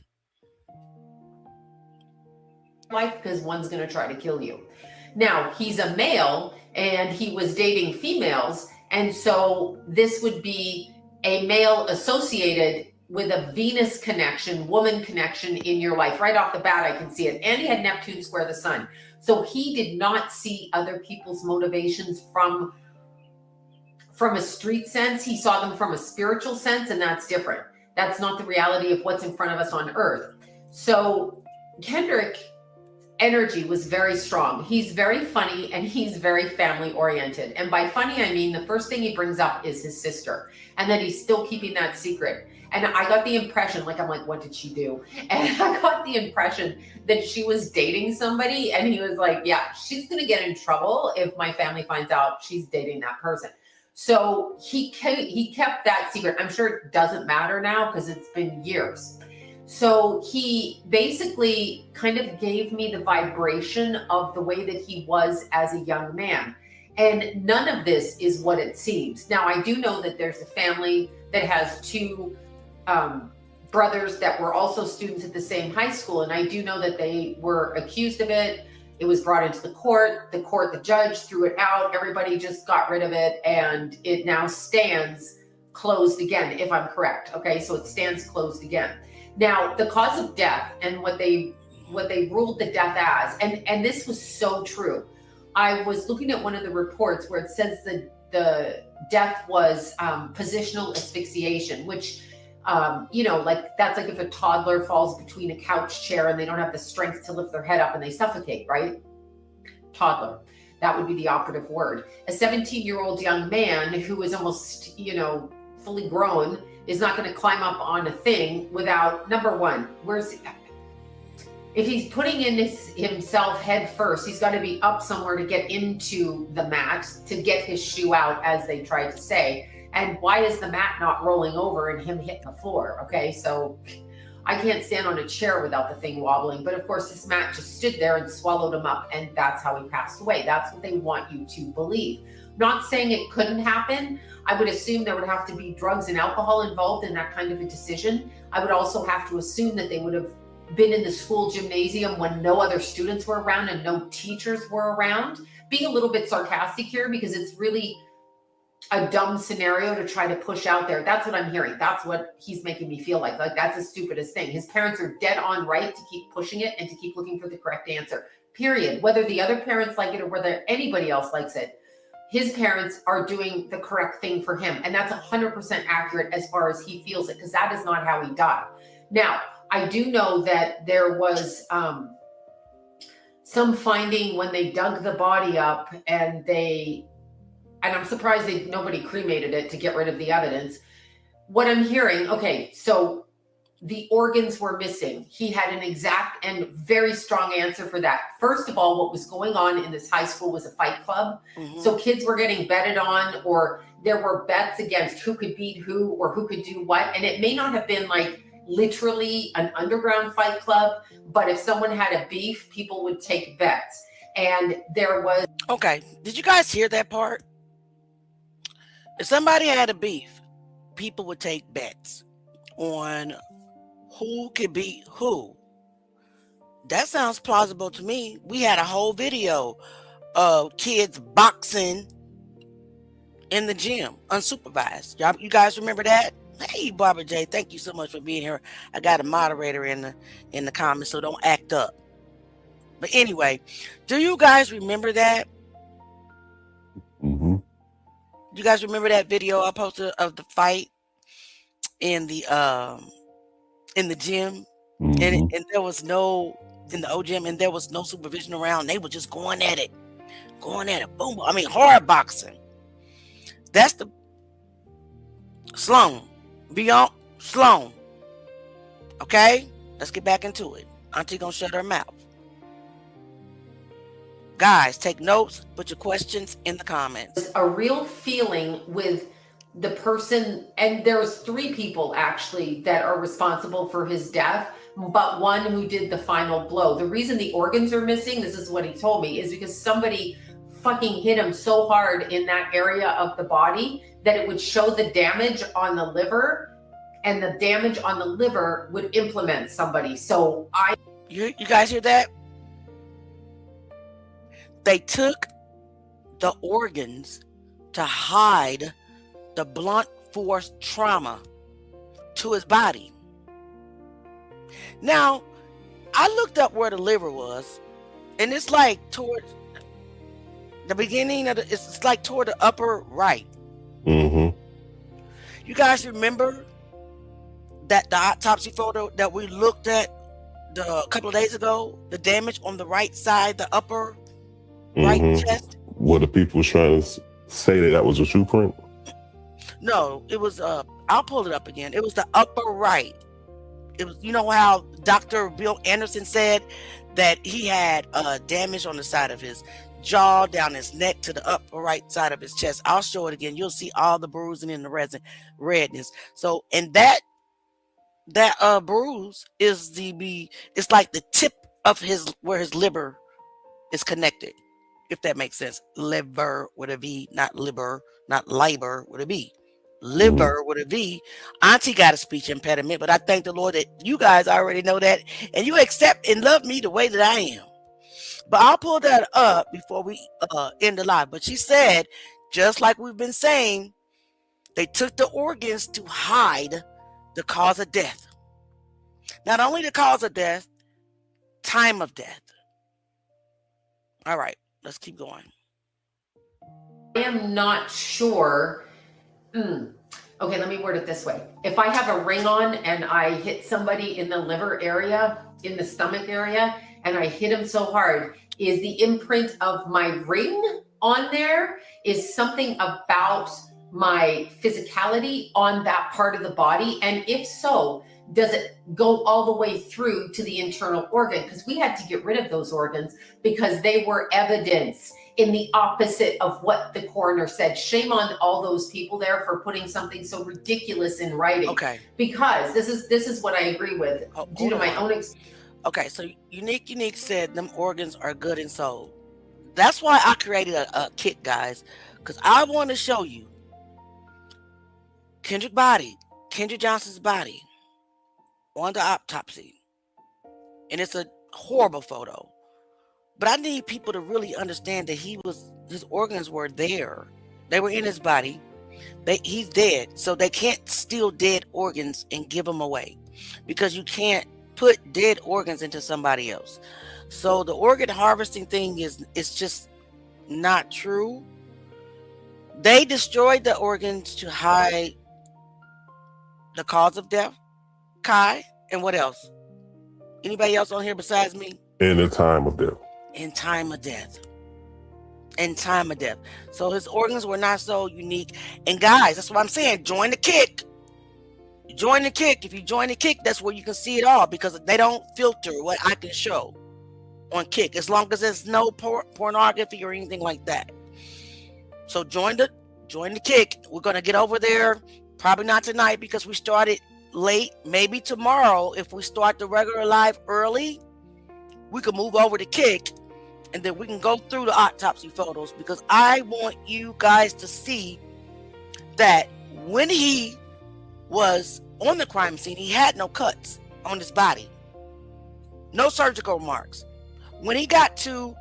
Life, because one's going to try to kill you. Now, he's a male and he was dating females, and so this would be a male associated with a Venus connection, woman connection in your life. Right off the bat, I can see it. And he had Neptune square the sun. So he did not see other people's motivations from a street sense. He saw them from a spiritual sense, and that's different. That's not the reality of what's in front of us on earth. So Kendrick energy was very strong. He's very funny and he's very family oriented. And by funny, I mean the first thing he brings up is his sister, and that he's still keeping that secret. And I got the impression, I'm like, what did she do? And I got the impression that she was dating somebody, and he was like, yeah, she's going to get in trouble if my family finds out she's dating that person. So he kept that secret. I'm sure it doesn't matter now because it's been years. So he basically kind of gave me the vibration of the way that he was as a young man. And none of this is what it seems. Now, I do know that there's a family that has two brothers that were also students at the same high school. And I do know that they were accused of it. It was brought into the court, the judge threw it out. Everybody just got rid of it. And it now stands closed again, if I'm correct. Okay, so it stands closed again. Now, the cause of death and what they ruled the death as, and this was so true. I was looking at one of the reports where it says that the death was positional asphyxiation, which, like that's like if a toddler falls between a couch chair and they don't have the strength to lift their head up and they suffocate, right? Toddler. That would be the operative word. A 17-year-old young man who is almost, fully grown is not going to climb up on a thing without, number one, if he's putting in himself head first, he's got to be up somewhere to get into the mat, to get his shoe out, as they tried to say. And why is the mat not rolling over and him hitting the floor? Okay, so I can't stand on a chair without the thing wobbling. But of course, this mat just stood there and swallowed him up, and that's how he passed away. That's what they want you to believe. Not saying it couldn't happen. I would assume there would have to be drugs and alcohol involved in that kind of a decision. I would also have to assume that they would have been in the school gymnasium when no other students were around and no teachers were around. Being a little bit sarcastic here because it's really a dumb scenario to try to push out there. That's what I'm hearing. That's what he's making me feel like. Like, that's the stupidest thing. His parents are dead on right to keep pushing it and to keep looking for the correct answer, period. Whether the other parents like it or whether anybody else likes it, his parents are doing the correct thing for him. And that's 100% accurate as far as he feels it, because that is not how he died. Now, I do know that there was some finding when they dug the body up, and I'm surprised nobody cremated it to get rid of the evidence. What I'm hearing, okay, so the organs were missing. He had an exact and very strong answer for that. First of all, what was going on in this high school was a fight club. Mm-hmm. So kids were getting betted on, or there were bets against who could beat who or who could do what. And it may not have been like literally an underground fight club, but if someone had a beef, people would take bets. And there was... Okay, did you guys hear that part? If somebody had a beef, people would take bets on who could beat who. That sounds plausible to me. We had a whole video of kids boxing in the gym, unsupervised. You guys remember that? Hey, Barbara J, thank you so much for being here. I got a moderator in the comments, so don't act up. But anyway, do you guys remember that? Mm-hmm. You guys remember that video I posted of the fight in the gym? Mm-hmm. And there was no, in the old gym, and there was no supervision around. They were just going at it. Boom. I mean, hard boxing. That's the Sloan. Beyond Sloan. Okay? Let's get back into it. Auntie gonna shut her mouth. Guys, take notes, put your questions in the comments. A real feeling with the person, and there was 3 people actually that are responsible for his death, but one who did the final blow. The reason the organs are missing, this is what he told me, is because somebody fucking hit him so hard in that area of the body that it would show the damage on the liver, and the damage on the liver would implement somebody. So you guys hear that? They took the organs to hide the blunt force trauma to his body. Now, I looked up where the liver was, and it's like towards the beginning of it's like toward the upper right. Mm-hmm. You guys remember that the autopsy photo that we looked at a couple of days ago? The damage on the right side, the upper right chest. What the people was trying to say that was a shoe print? No, it was I'll pull it up again. It was the upper right. It was, you know how Dr. Bill Anderson said that he had damage on the side of his jaw, down his neck to the upper right side of his chest. I'll show it again. You'll see all the bruising and the redness. So, and that bruise is it's like the tip of where his liver is connected. if that makes sense. Liver with a V, not liver, not liber with a B. Liver with a V. Auntie got a speech impediment, but I thank the Lord that you guys already know that and you accept and love me the way that I am. But I'll pull that up before we end the live. But she said, just like we've been saying, they took the organs to hide the cause of death. Not only the cause of death, time of death. All right, let's keep going. I am not sure. Okay, let me word it this way. If I have a ring on and I hit somebody in the liver area, in the stomach area, and I hit them so hard, is the imprint of my ring on there? Is something about my physicality on that part of the body? And if so, does it go all the way through to the internal organ? Because we had to get rid of those organs because they were evidence in the opposite of what the coroner said. Shame on all those people there for putting something so ridiculous in writing. Okay. Because this is what I agree with due to my own experience. Okay, so Unique said them organs are good and sold. That's why I created a kit, guys, because I want to show you Kendrick Johnson's body on the autopsy. And it's a horrible photo. But I need people to really understand that his organs were there. They were in his body. He's dead. So they can't steal dead organs and give them away, because you can't put dead organs into somebody else. So the organ harvesting thing is just not true. They destroyed the organs to hide the cause of death. Kai, and what else? Anybody else on here besides me? In the time of death. In time of death. In time of death. So his organs were not so unique. And guys, that's what I'm saying. Join the kick. Join the kick. If you join the kick, that's where you can see it all, because they don't filter what I can show on Kick, as long as there's no pornography or anything like that. So join the kick. We're gonna get over there. Probably not tonight because we started late. Maybe tomorrow, if we start the regular live early, we can move over to Kick, and then we can go through the autopsy photos, because I want you guys to see that when he was on the crime scene, he had no cuts on his body, no surgical marks. When he got to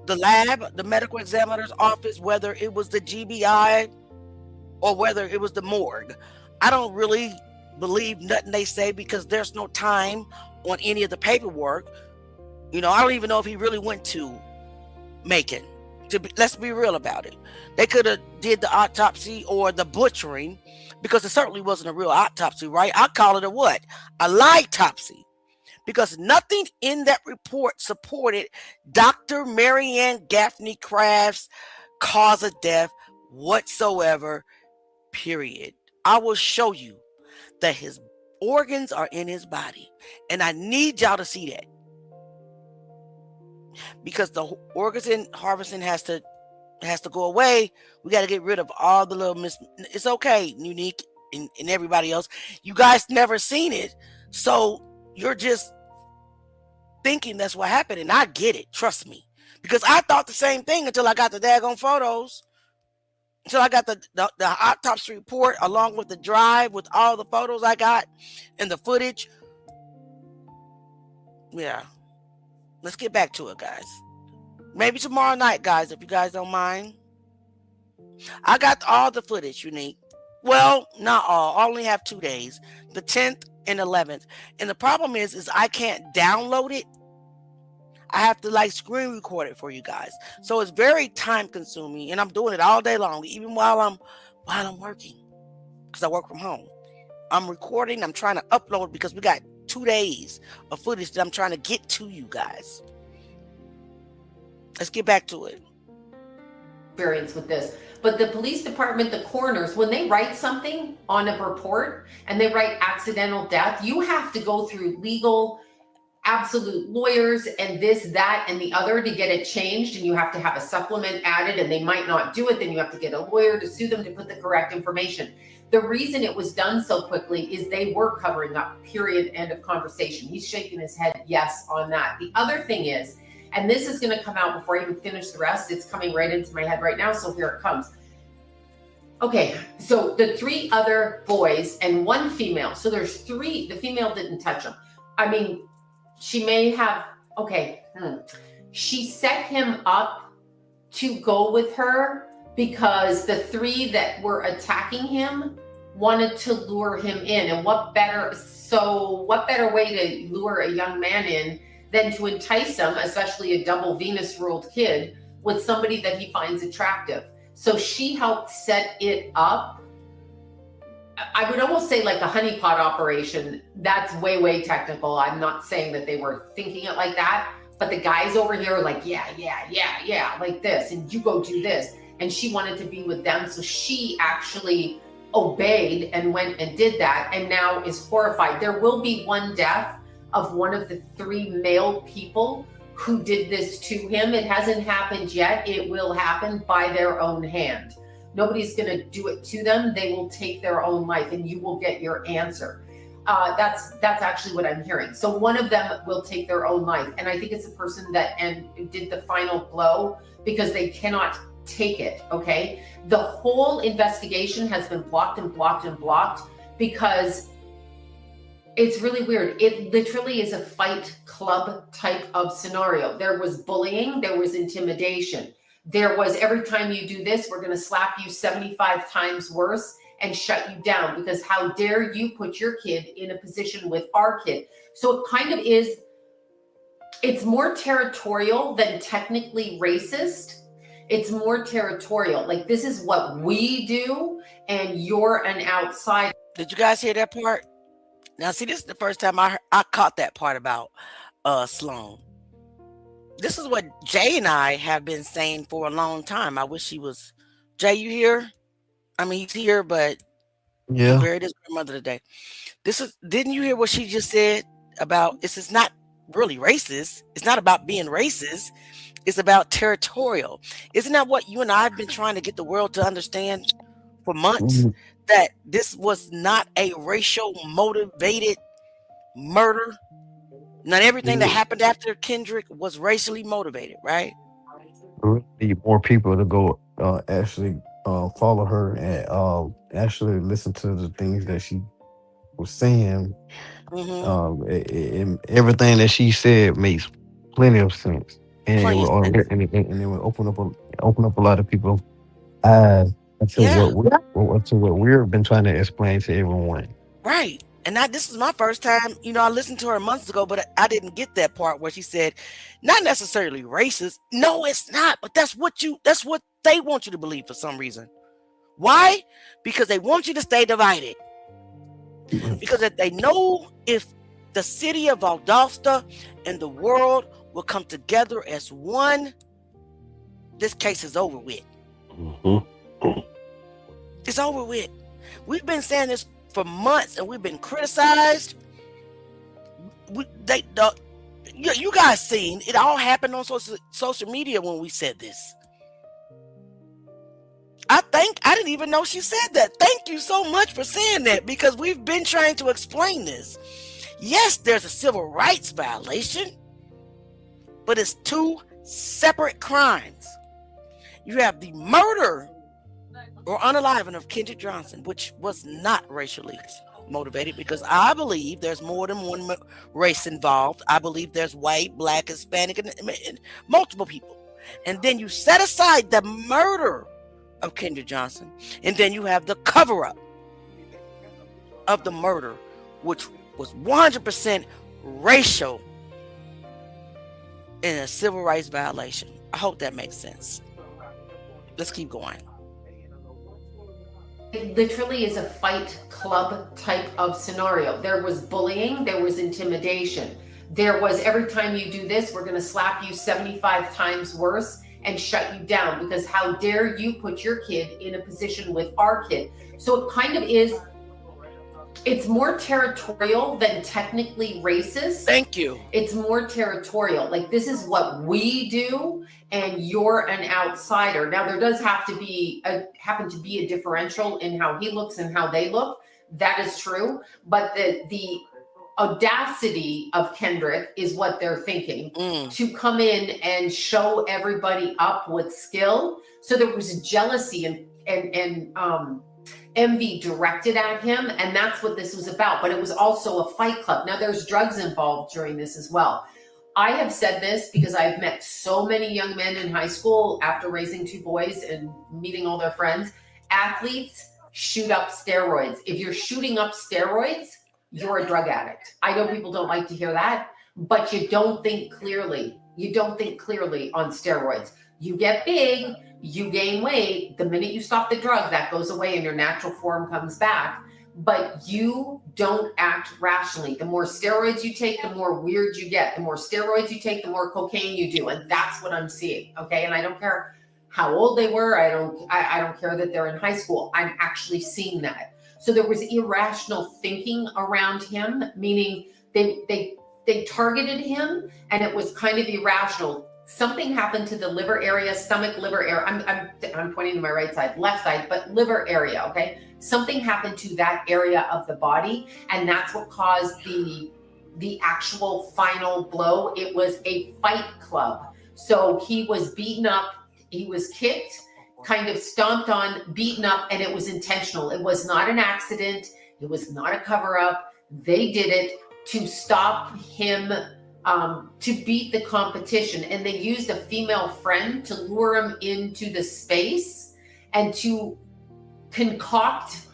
the lab, the medical examiner's office, whether it was the GBI or whether it was the morgue, I don't really believe nothing they say, because there's no time on any of the paperwork. I don't even know if he really went to Macon. Let's be real about it. They could have did the autopsy or the butchering, because it certainly wasn't a real autopsy, right? I call it a what? A lie-topsy. Because nothing in that report supported Dr. Marianne Gaffney Craft's cause of death whatsoever, period. I will show you that his organs are in his body, and I need y'all to see that, because the organs in harvesting has to go away. We got to get rid of all the little it's okay, Unique and everybody else. You guys never seen it, so you're just thinking that's what happened, and I get it, trust me, because I thought the same thing until I got the daggone photos, until I got the autopsy report along with the drive with all the photos I got and the footage. Yeah, let's get back to it, guys. Maybe tomorrow night, guys, if you guys don't mind. I got all the footage, Unique. Well, not all. I only have 2 days, the 10th and 11th. And the problem is I can't download it. I have to screen record it for you guys. So it's very time consuming, and I'm doing it all day long, even while I'm working, because I work from home. I'm recording, I'm trying to upload, because we got 2 days of footage that I'm trying to get to you guys. Let's get back to it. Experience with this. But the police department, the coroners, when they write something on a report and they write accidental death, you have to go through legal, absolute lawyers and this, that, and the other to get it changed. And you have to have a supplement added, and they might not do it. Then you have to get a lawyer to sue them to put the correct information. The reason it was done so quickly is they were covering up, period, end of conversation. He's shaking his head yes on that. The other thing is, And this is going to come out before I even finish the rest. It's coming right into my head right now. So here it comes. Okay, so the 3 other boys and 1 female. So there's 3. The female didn't touch him. I mean, she may have, she set him up to go with her because the 3 that were attacking him wanted to lure him in. And what better way to lure a young man in than to entice him, especially a double Venus ruled kid, with somebody that he finds attractive. So she helped set it up. I would almost say like a honeypot operation. That's way, way technical. I'm not saying that they were thinking it like that, but the guys over here are like, yeah, like this, and you go do this. And she wanted to be with them. So she actually obeyed and went and did that, and now is horrified. There will be 1 death of one of the 3 male people who did this to him. It hasn't happened yet. It will happen by their own hand. Nobody's going to do it to them. They will take their own life, and you will get your answer. That's actually what I'm hearing. So one of them will take their own life, and I think it's the person that did the final blow because they cannot take it. Okay, the whole investigation has been blocked because it's really weird. It literally is a fight club type of scenario. There was bullying, there was intimidation, there was every time you do this, we're going to slap you 75 times worse and shut you down because how dare you put your kid in a position with our kid. So it kind of is, it's more territorial than technically racist. It's more territorial. Like, this is what we do and you're an outsider. Did you guys hear that part? Now, see, this is the first time I caught that part about Sloan. This is what Jay and I have been saying for a long time. I wish he was. Jay, you here? I mean, he's here, but Yeah. he buried his grandmother today. Didn't you hear what she just said about this is not really racist? It's not about being racist. It's about territorial. Isn't that what you and I have been trying to get the world to understand for months? Mhm. That this was not a racial motivated murder. Not everything that happened after Kendrick was racially motivated, right? We need more people to go actually follow her and actually listen to the things that she was saying. Everything that she said makes plenty of sense, and it will open up a lot of people's eyes to what we've been trying to explain to everyone. Right. And this is my first time, I listened to her months ago, but I didn't get that part where she said, not necessarily racist. No, it's not. But that's what they want you to believe for some reason. Why? Because they want you to stay divided. Because if they know if the city of Valdosta and the world will come together as one, this case is over with. It's over with. We've been saying this for months, and we've been criticized. You guys seen it all happened on social media when we said this. I didn't even know she said that. Thank you so much for saying that, because we've been trying to explain this. Yes, there's a civil rights violation, but it's 2 separate crimes. You have the murder or unaliving of Kendrick Johnson, which was not racially motivated, because I believe there's more than one race involved. I believe there's white, black, Hispanic, and multiple people. And then you set aside the murder of Kendrick Johnson, and then you have the cover-up of the murder, which was 100% racial and a civil rights violation. I hope that makes sense. Let's keep going. It literally is a fight club type of scenario. There was bullying, there was intimidation. There was every time you do this, we're going to slap you 75 times worse and shut you down because how dare you put your kid in a position with our kid. So it kind of is, it's more territorial than technically racist. Thank you. It's more territorial. Like, this is what we do and you're an outsider. Now, there does happen to be a differential in how he looks and how they look. That is true. But audacity of Kendrick is what they're thinking, to come in and show everybody up with skill. So there was jealousy and envy directed at him, and that's what this was about. But it was also a fight club. Now there's drugs involved during this as well. I have said this because I've met so many young men in high school after raising 2 boys and meeting all their friends. Athletes shoot up steroids. If you're shooting up steroids, you're a drug addict. I know people don't like to hear that, but you don't think clearly. You don't think clearly on steroids. You get big, you gain weight. The minute you stop the drug, that goes away and your natural form comes back. But you don't act rationally. The more steroids you take, the more weird you get. The more steroids you take, the more cocaine you do. And that's what I'm seeing. Okay. And I don't care how old they were. I don't care that they're in high school. I'm actually seeing that. So there was irrational thinking around him, meaning they targeted him and it was kind of irrational. Something happened to the liver area, stomach, liver area. I'm pointing to my right side, left side, but liver area, okay? Something happened to that area of the body, and that's what caused the actual final blow. It was a fight club. So he was beaten up, he was kicked, kind of stomped on, beaten up, and it was intentional. It was not an accident. It was not a cover-up. They did it to stop him, to beat the competition. And they used a female friend to lure him into the space and to concoct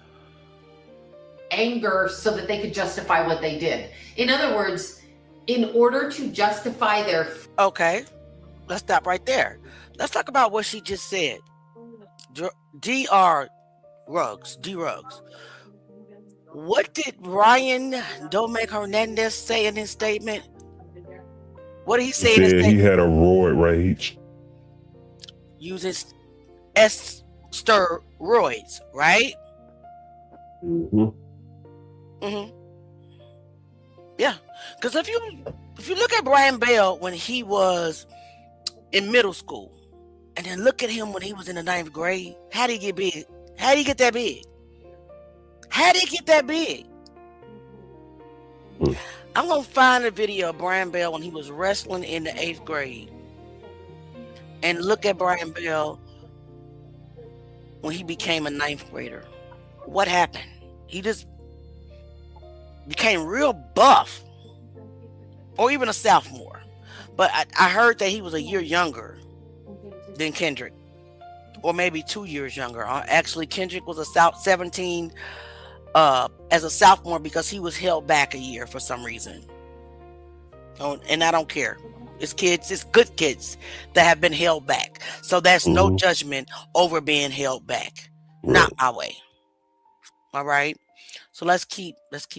anger so that they could justify what they did. In other words, in order to justify their... Okay, let's stop right there. Let's talk about what she just said. D. Ruggs. What did Ryan Domecq Hernandez say in his statement? What did he say in his statement? He had a roid rage. Using steroids, right? Yeah, because if you look at Brian Bell when he was in middle school, and then look at him when he was in the 9th grade, how did he get big? How did he get that big? How did he get that big? I'm gonna find a video of Brian Bell when he was wrestling in the 8th grade, and look at Brian Bell when he became a 9th grader. What happened? He just became real buff, or even a sophomore. But I heard that he was a year younger than Kendrick, or maybe 2 years younger. Actually, Kendrick was a 17 as a sophomore because he was held back a year for some reason. And I don't care. It's kids, it's good kids that have been held back. So there's no judgment over being held back. Right. Not my way. All right. So let's keep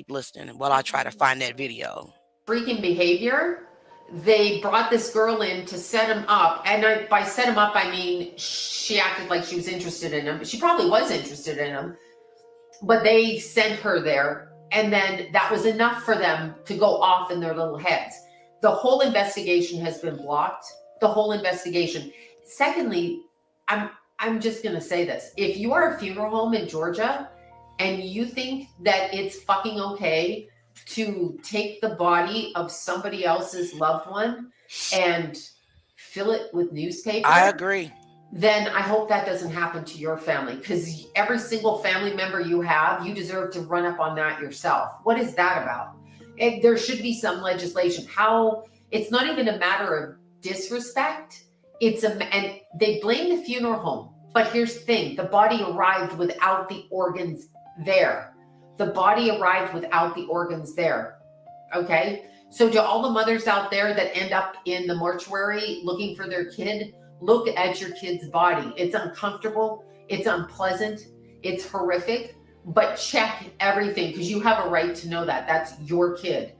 listening while I try to find that video. Freaking behavior. They brought this girl in to set him up. And by set him up, I mean, she acted like she was interested in him. She probably was interested in him, but they sent her there. And then that was enough for them to go off in their little heads. The whole investigation has been blocked. The whole investigation. Secondly, I'm just going to say this. If you are a funeral home in Georgia and you think that it's fucking okay to take the body of somebody else's loved one and fill it with newspaper. I agree. Then I hope that doesn't happen to your family, because every single family member you have, you deserve to run up on that yourself. What is that about? There should be some legislation. How it's not even a matter of disrespect. And they blame the funeral home. But here's the thing. The body arrived without the organs there. The body arrived without the organs there. Okay. So to all the mothers out there that end up in the mortuary looking for their kid, look at your kid's body. It's uncomfortable. It's unpleasant. It's horrific, but check everything, because you have a right to know that. That's your kid.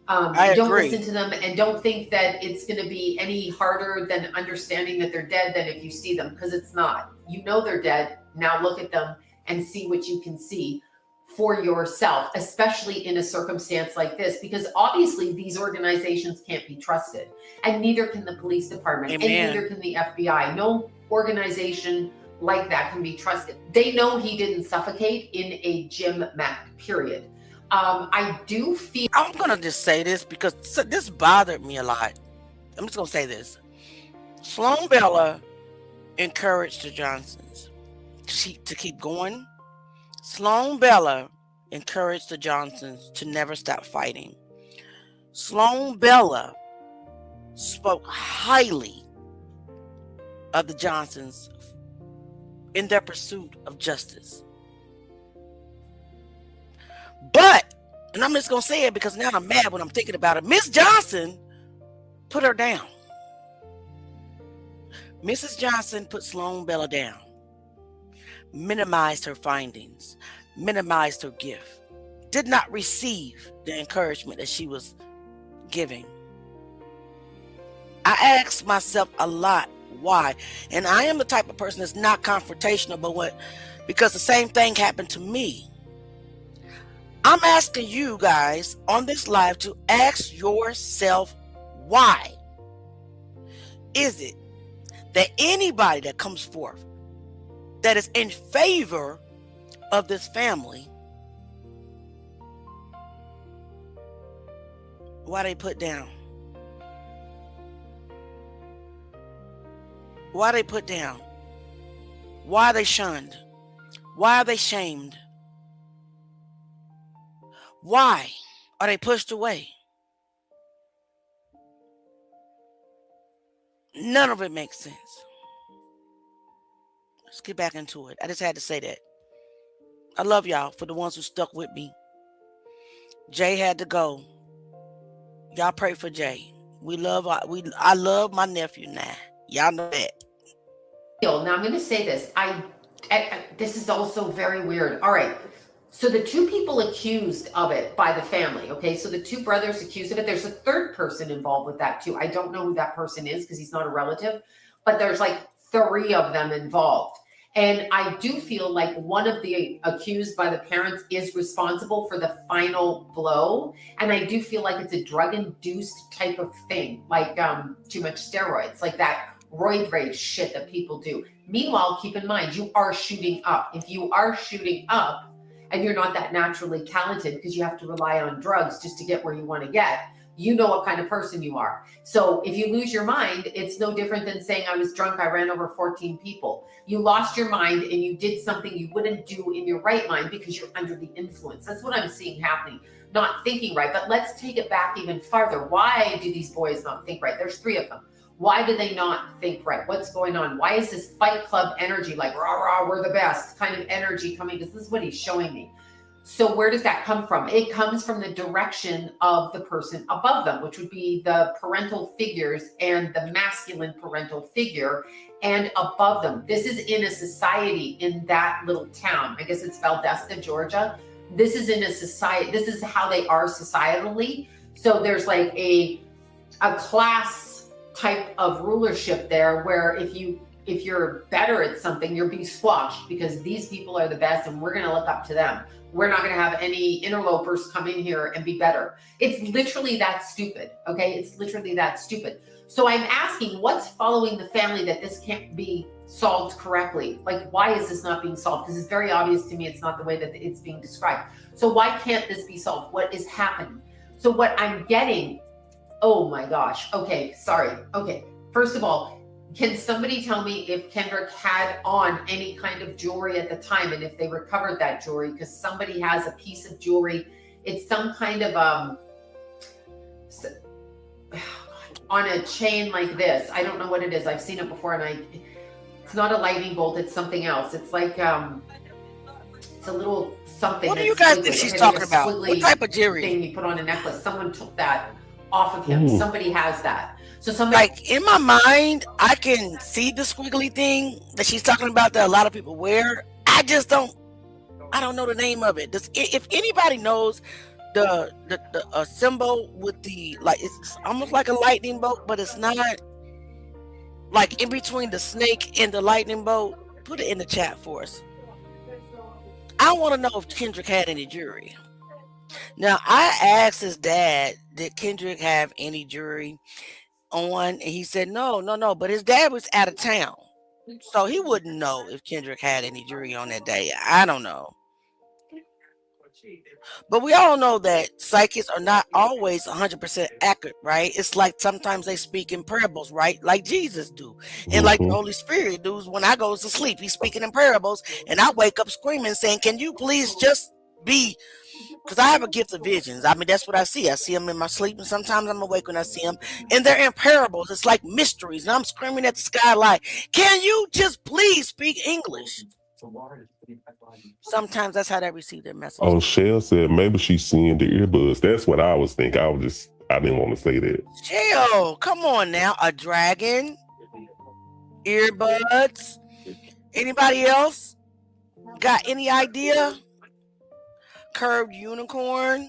Don't listen to them, and don't think that it's going to be any harder than understanding that they're dead than if you see them, because it's not. You know they're dead. Now look at them and see what you can see for yourself, especially in a circumstance like this, because obviously these organizations can't be trusted, and neither can the police department. Amen. And neither can the FBI. No organization like that can be trusted. They know he didn't suffocate in a gym mat, period. I do feel. I'm gonna just say this because this bothered me a lot. I'm just gonna say this. Sloan Bella encouraged the Johnsons to keep going. Sloan Bella encouraged the Johnsons to never stop fighting. Sloan Bella spoke highly of the Johnsons in their pursuit of justice. But, and I'm just going to say it because now I'm mad when I'm thinking about it, Miss Johnson put her down. Mrs. Johnson put Sloan Bella down, minimized her findings, minimized her gift, did not receive the encouragement that she was giving. I ask myself a lot why, and I am the type of person that's not confrontational, but because the same thing happened to me. I'm asking you guys on this live to ask yourself why is it that anybody that comes forth that is in favor of this family, why they put down? Why they put down? Why are they shunned? Why are they shamed? Why are they pushed away? None of it makes sense. Let's get back into it. I just had to say that. I love y'all for the ones who stuck with me. Jay had to go. Y'all pray for Jay. I love my nephew now. Y'all know that. Now I'm going to say this. This is also very weird. All right. So the two people accused of it by the family, okay? So the two brothers accused of it. There's a third person involved with that too. I don't know who that person is because he's not a relative, but there's like 3 of them involved. And I do feel like one of the accused by the parents is responsible for the final blow. And I do feel like it's a drug-induced type of thing, like too much steroids, like that roid rage shit that people do. Meanwhile, keep in mind, you are shooting up. If you are shooting up, and you're not that naturally talented because you have to rely on drugs just to get where you want to get, you know what kind of person you are. So if you lose your mind, it's no different than saying I was drunk, I ran over 14 people. You lost your mind and you did something you wouldn't do in your right mind because you're under the influence. That's what I'm seeing happening. Not thinking right, but let's take it back even farther. Why do these boys not think right? There's 3 of them. Why do they not think right? What's going on? Why is this Fight Club energy, like rah, rah, we're the best kind of energy coming? Because this is what he's showing me. So where does that come from? It comes from the direction of the person above them, which would be the parental figures and the masculine parental figure and above them. This is in a society in that little town. I guess it's Valdosta, Georgia. This is in a society. This is how they are societally. So there's like a class type of rulership there where if you're better at something, you're being squashed because these people are the best and we're going to look up to them. We're not going to have any interlopers come in here and be better. It's literally that stupid. Okay. It's literally that stupid. So I'm asking what's following the family that this can't be solved correctly? Like, why is this not being solved? Because it's very obvious to me it's not the way that it's being described. So why can't this be solved? What is happening? So what I'm getting, oh my gosh. Okay. Sorry. Okay. First of all, can somebody tell me if Kendrick had on any kind of jewelry at the time and if they recovered that jewelry? Because somebody has a piece of jewelry. It's some kind of on a chain like this. I don't know what it is. I've seen it before and it's not a lightning bolt. It's something else. It's like it's a little something. What do you guys think she's talking about? What type of jewelry? Thing you put on a necklace. Someone took that off of him. Somebody has that. So somebody, like in my mind, I can see the squiggly thing that she's talking about that a lot of people wear. I don't know the name of it. If anybody knows the symbol with the, like, it's almost like a lightning bolt, but it's not, like in between the snake and the lightning bolt, put it in the chat for us. I want to know if Kendrick had any jewelry. Now, I asked his dad, did Kendrick have any jewelry on? And he said, no. But his dad was out of town. So he wouldn't know if Kendrick had any jewelry on that day. I don't know. But we all know that psychics are not always 100% accurate, right? It's like sometimes they speak in parables, right? Like Jesus do. And like the Mm-hmm. Holy Spirit does when I go to sleep. He's speaking in parables and I wake up screaming saying, can you please just be, because I have a gift of visions. I mean, that's what I see. I see them in my sleep and sometimes I'm awake when I see them. And they're in parables. It's like mysteries. And I'm screaming at the sky like, can you just please speak English? Sometimes that's how they receive their messages. Oh, Shell said maybe she's seeing the earbuds. That's what I was thinking. I didn't want to say that. Chill, come on now. A dragon, earbuds. Anybody else got any idea? Curved unicorn.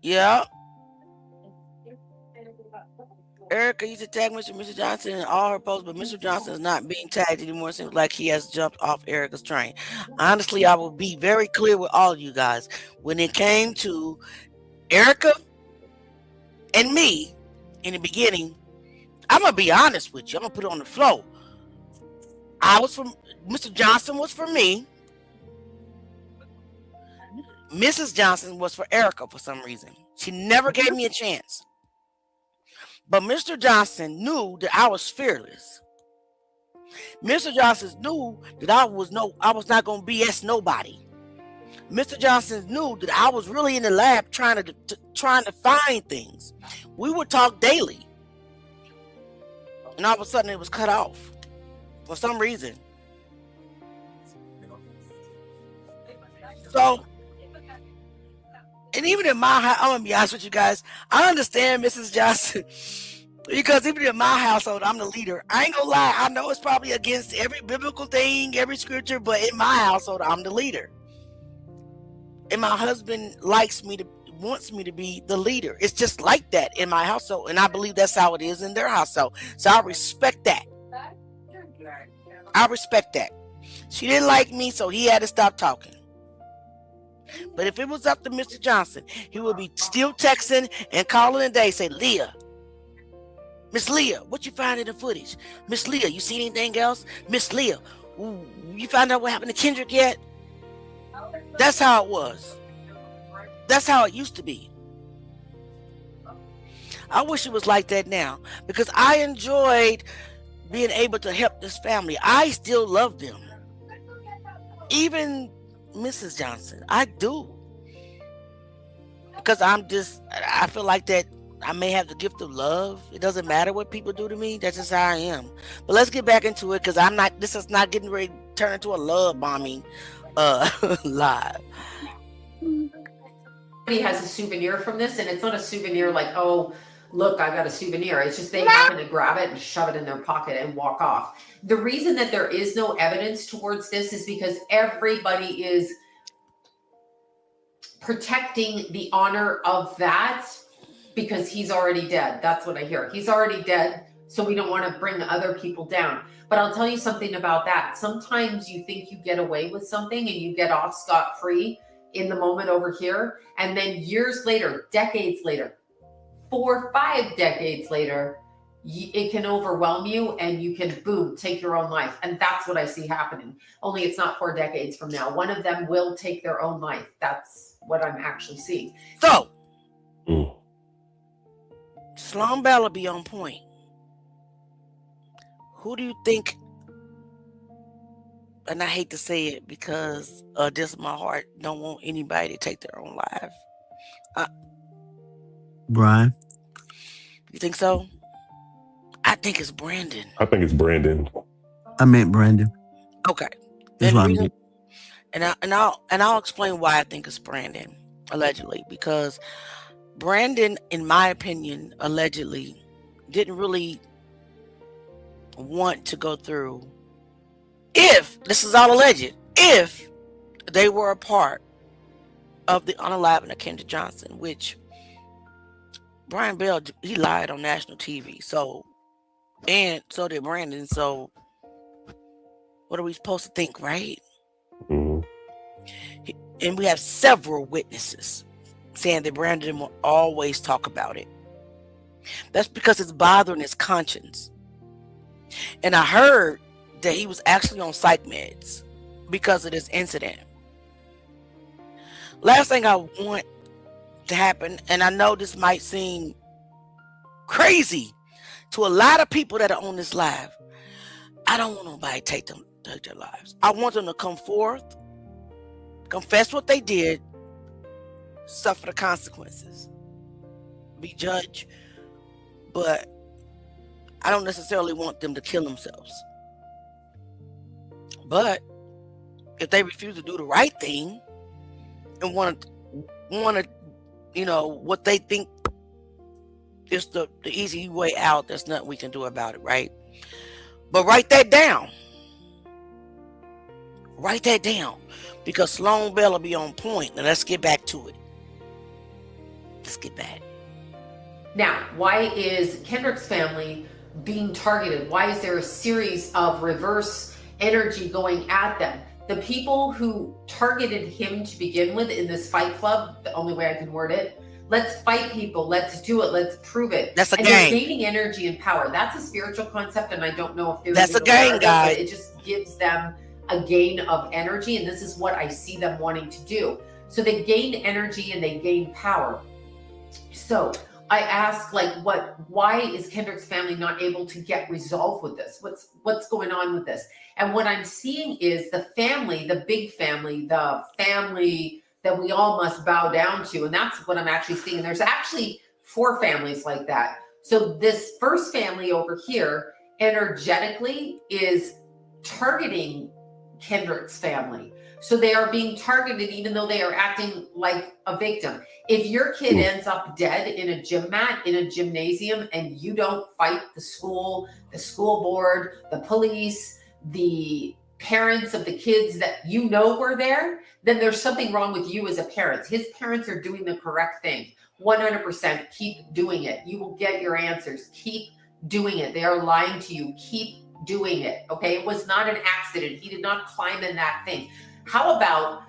Yeah. Erica used to tag Mr. Johnson in all her posts, but Mr. Johnson is not being tagged anymore. Seems like he has jumped off Erica's train. Honestly, I will be very clear with all of you guys. When it came to Erica and me in the beginning, I'm gonna be honest with you. I'm gonna put it on the floor. I was from Mr. Johnson was for me. Mrs. Johnson was for Erica for some reason. She never gave me a chance. But Mr. Johnson knew that I was fearless. Mr. Johnson knew that I was not gonna BS nobody. Mr. Johnson knew that I was really in the lab trying to find things. We would talk daily. And all of a sudden it was cut off for some reason. So, and even in my house, I'm gonna be honest with you guys, I understand Mrs. Johnson because even in my household, I'm the leader. I ain't gonna lie, I know it's probably against every biblical thing, every scripture, but in my household, I'm the leader. And my husband wants me to be the leader. It's just like that in my household, and I believe that's how it is in their household. So I respect that. She didn't like me, so he had to stop talking. But if it was up to Mr. Johnson, he would be still texting and calling a day, say, Leah, Miss Leah, what you find in the footage? Miss Leah, you see anything else? Miss Leah, you found out what happened to Kendrick yet? That's how it was. That's how it used to be. I wish it was like that now because I enjoyed being able to help this family. I still love them. Even Mrs. Johnson, I do. Because I feel like that I may have the gift of love. It doesn't matter what people do to me. That's just how I am. But let's get back into it because this is not getting ready to turn into a love bombing live. Somebody has a souvenir from this, and it's not a souvenir like, oh, look, I got a souvenir. It's just they happen to grab it and shove it in their pocket and walk off. The reason that there is no evidence towards this is because everybody is protecting the honor of that because he's already dead. That's what I hear. He's already dead, so we don't want to bring other people down. But I'll tell you something about that. Sometimes you think you get away with something and you get off scot-free in the moment over here, and then years later, decades later, 4 or 5 decades later, it can overwhelm you and you can, boom, take your own life. And that's what I see happening. Only it's not 4 decades from now. One of them will take their own life. That's what I'm actually seeing. So, Sloan Bella be on point. Who do you think, and I hate to say it because just my heart don't want anybody to take their own life. Brian. You think so? I think it's Brandon. I think it's Brandon. I meant Brandon. Okay. That's what I mean. And I'll explain why I think it's Brandon, allegedly, because Brandon, in my opinion, allegedly didn't really want to go through, if this is all alleged, if they were a part of the unaliving of Kendrick Johnson, which Brian Bell, he lied on national TV, and so did Brandon. So what are we supposed to think, right? Mm-hmm. And we have several witnesses saying that Brandon will always talk about it. That's because it's bothering his conscience. And I heard that he was actually on psych meds. because of this incident. Last thing I want to happen, and I know this might seem crazy to a lot of people that are on this live, I don't want nobody to take their lives. I want them to come forth, confess what they did, suffer the consequences, be judged, but I don't necessarily want them to kill themselves. But if they refuse to do the right thing and want to, you know, what they think is the easy way out, there's nothing we can do about it, right? But write that down. Write that down, because Sloan Bell will be on point. Now let's get back to it. Let's get back. Now, why is Kendrick's family being targeted? Why is there a series of reverse energy going at them? The people who targeted him to begin with in this fight club, the only way I can word it, let's fight people, let's do it, let's prove it. That's a and game. They're gaining energy and power. That's a spiritual concept, and I don't know if That's a game, guys. It just gives them a gain of energy, and this is what I see them wanting to do. So they gain energy and they gain power. So I ask, like, why is Kendrick's family not able to get resolved with this? What's going on with this? And what I'm seeing is the family, the big family, the family that we all must bow down to. And that's what I'm actually seeing. And there's actually 4 families like that. So this first family over here energetically is targeting Kendrick's family. So they are being targeted even though they are acting like a victim. If your kid ends up dead in a gym mat, in a gymnasium, and you don't fight the school board, the police, the parents of the kids that you know were there, then there's something wrong with you as a parent. His parents are doing the correct thing. 100%. Keep doing it. You will get your answers. Keep doing it. They are lying to you. Keep doing it. Okay. It was not an accident. He did not climb in that thing. How about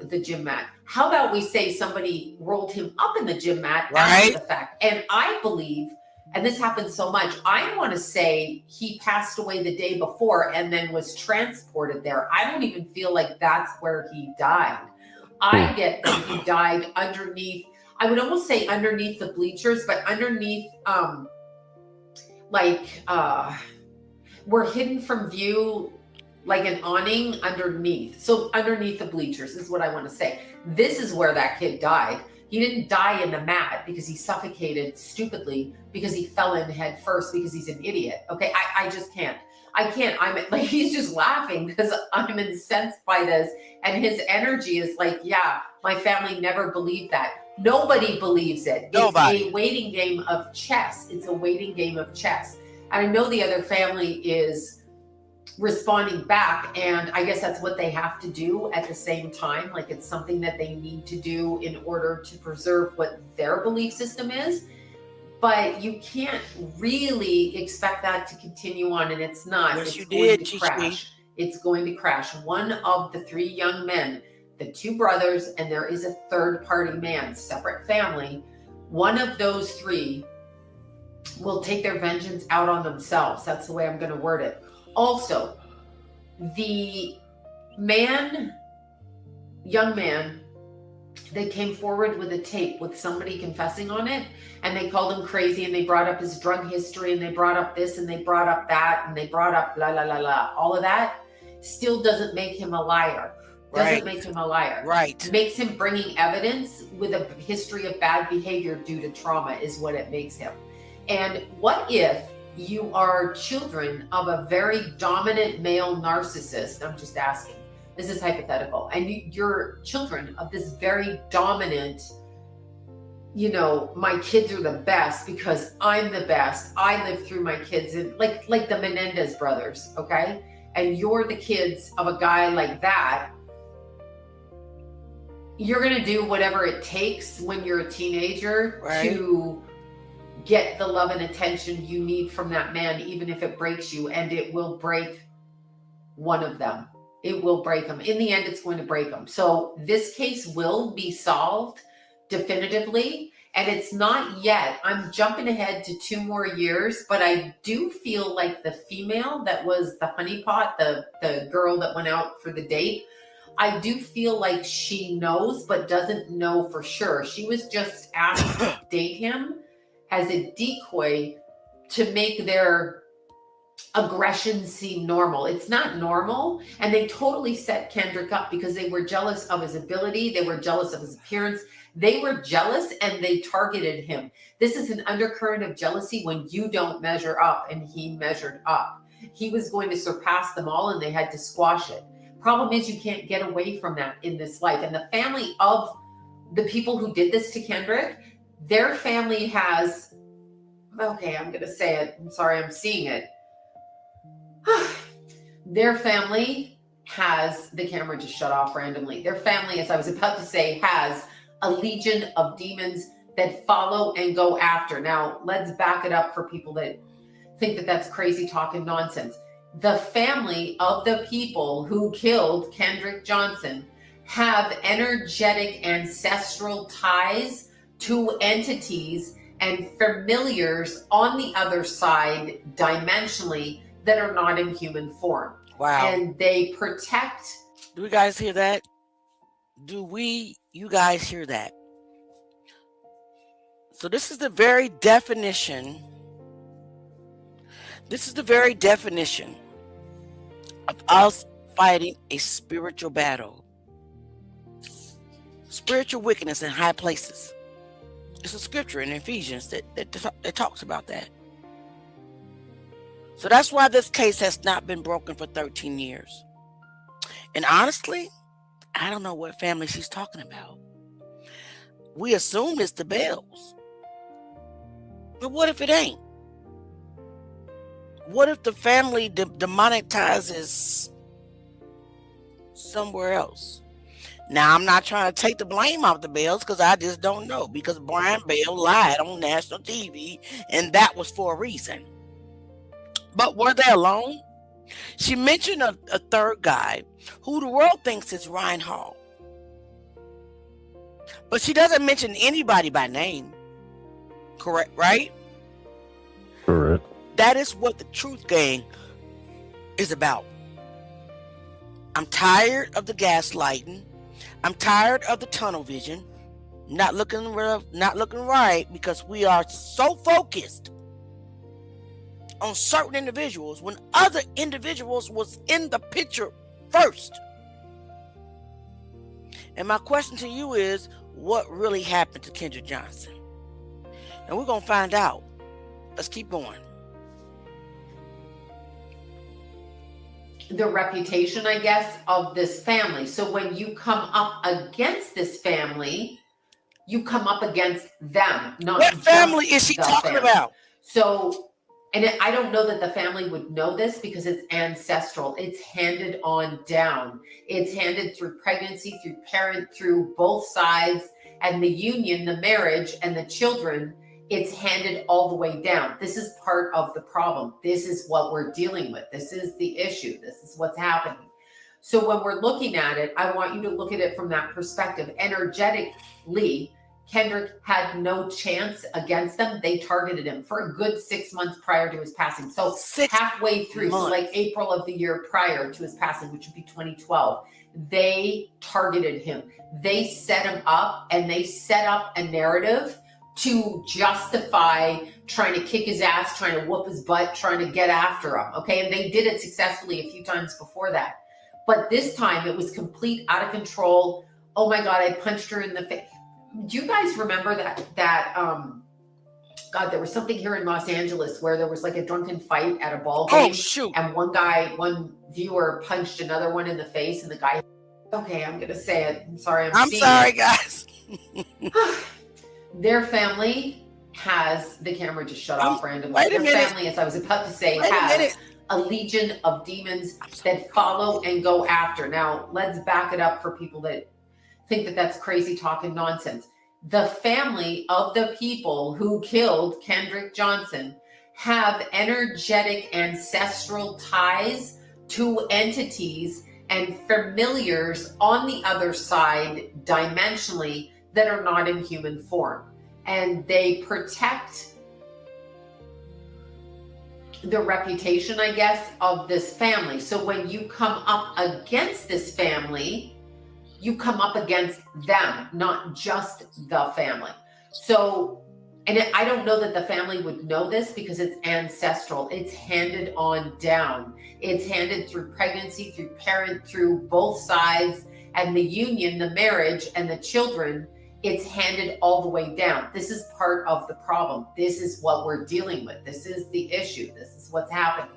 the gym mat? How about we say somebody rolled him up in the gym mat after the fact? And I believe, and this happens so much, I want to say he passed away the day before and then was transported there. I don't even feel like that's where he died. I get that he died underneath, I would almost say underneath the bleachers, but underneath, we're hidden from view like an awning underneath. So underneath the bleachers is what I want to say. This is where that kid died. He didn't die in the mat because he suffocated stupidly because he fell in head first because he's an idiot. Okay, I just can't. I can't. I'm like, he's just laughing because I'm incensed by this. And his energy is like, yeah, my family never believed that. Nobody believes it. Nobody. It's a waiting game of chess. It's a waiting game of chess. And I know the other family is responding back, and I guess that's what they have to do at the same time. Like, it's something that they need to do in order to preserve what their belief system is. But you can't really expect that to continue on, and it's not. Yes, it's you going did, to crash. It's going to crash. One of the 3 young men, the 2 brothers, and there is a third party man, separate family. One of those 3 will take their vengeance out on themselves. That's the way I'm going to word it. Also, the young man, they came forward with a tape with somebody confessing on it, and they called him crazy, and they brought up his drug history, and they brought up this, and they brought up that, and they brought up la la la la. All of that still doesn't make him a liar. Doesn't make him a liar. Right. It makes him bringing evidence with a history of bad behavior due to trauma is what it makes him. And what if you are children of a very dominant male narcissist? I'm just asking. This is hypothetical. And you're children of this very dominant, my kids are the best because I'm the best. I lived through my kids, and like the Menendez brothers, okay? And you're the kids of a guy like that. You're going to do whatever it takes when you're a teenager to get the love and attention you need from that man, even if it breaks you, and it will break one of them. It will break them. In the end, it's going to break them. So this case will be solved definitively, And it's not yet. I'm jumping ahead to 2 more years, but I do feel like the female that was the honeypot, the girl that went out for the date, I do feel like she knows, but doesn't know for sure. She was just asked to date him as a decoy to make their aggression seem normal. It's not normal. And they totally set Kendrick up because they were jealous of his ability. They were jealous of his appearance. They were jealous and they targeted him. This is an undercurrent of jealousy when you don't measure up, and he measured up. He was going to surpass them all and they had to squash it. Problem is, you can't get away from that in this life. And the family of the people who did this to Kendrick, their family has, okay, I'm going to say it. I'm sorry, I'm seeing it. Their family has, the camera just shut off randomly. Their family, as I was about to say, has a legion of demons that follow and go after. Now, let's back it up for people that think that that's crazy talk and nonsense. The family of the people who killed Kendrick Johnson have energetic ancestral ties to entities and familiars on the other side dimensionally that are not in human form. Wow. And they protect. Do you guys hear that? You guys hear that? So this is the very definition. This is the very definition of us fighting a spiritual battle. Spiritual wickedness in high places. It's a scripture in Ephesians that talks about that. So that's why this case has not been broken for 13 years. And honestly, I don't know what family she's talking about. We assume it's the Bells. But what if it ain't? What if the family demonetizes somewhere else? Now, I'm not trying to take the blame off the Bells because I just don't know. Because Brian Bell lied on national TV, and that was for a reason. But were they alone? She mentioned a third guy who the world thinks is Ryan Hall. But she doesn't mention anybody by name. Correct, right? Correct. That is what the Truth Gang is about. I'm tired of the gaslighting. I'm tired of the tunnel vision. Not looking right, because we are so focused on certain individuals when other individuals was in the picture first. And my question to you is, what really happened to Kendrick Johnson? And we're going to find out. Let's keep going. The reputation, I guess, of this family. So when you come up against this family, you come up against them. Not what family is she talking about? So, and I don't know that the family would know this because it's ancestral. It's handed on down. It's handed through pregnancy, through parent, through both sides, and the union, the marriage, and the children. It's handed all the way down. This is part of the problem. This is what we're dealing with. This is the issue. This is what's happening. So when we're looking at it, I want you to look at it from that perspective. Energetically, Kendrick had no chance against them. They targeted him for a good 6 months prior to his passing. So halfway through, so like April of the year prior to his passing, which would be 2012, they targeted him. They set him up, and they set up a narrative to justify trying to kick his ass, trying to whoop his butt, trying to get after him. Okay. And they did it successfully a few times before that. But this time it was complete out of control. Oh my God, I punched her in the face. Do you guys remember that God, there was something here in Los Angeles where there was like a drunken fight at a ball game. Oh, shoot. And one viewer punched another one in the face, and the guy, okay, I'm going to say it. I'm sorry. I'm sorry, guys. Their family has, the camera just shut off randomly. Wait a Their minute. family, as I was about to say, has a legion of demons that follow and go after. Now, let's back it up for people that think that that's crazy talk and nonsense. The family of the people who killed Kendrick Johnson have energetic ancestral ties to entities and familiars on the other side dimensionally that are not in human form. and they protect the reputation, I guess, of this family. So when you come up against this family, you come up against them, not just the family. So, and I don't know that the family would know this because it's ancestral. It's handed on down. It's handed through pregnancy, through both sides, and the union, the marriage, and the children. It's handed all the way down. This is part of the problem. This is what we're dealing with. This is the issue. This is what's happening.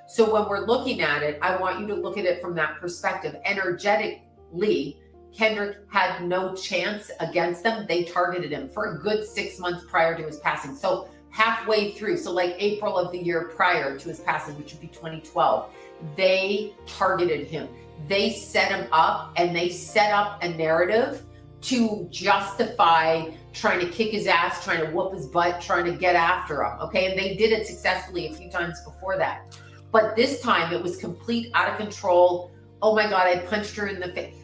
So when we're looking at it, I want you to look at it from that perspective. Energetically, Kendrick had no chance against them. They targeted him for a good 6 months prior to his passing. So halfway through, so like April of the year prior to his passing, which would be 2012, they targeted him. They set him up, and they set up a narrative to justify trying to kick his ass, trying to whoop his butt, trying to get after him. Okay. And they did it successfully a few times before that. But this time it was complete out of control. Oh my God, I punched her in the face.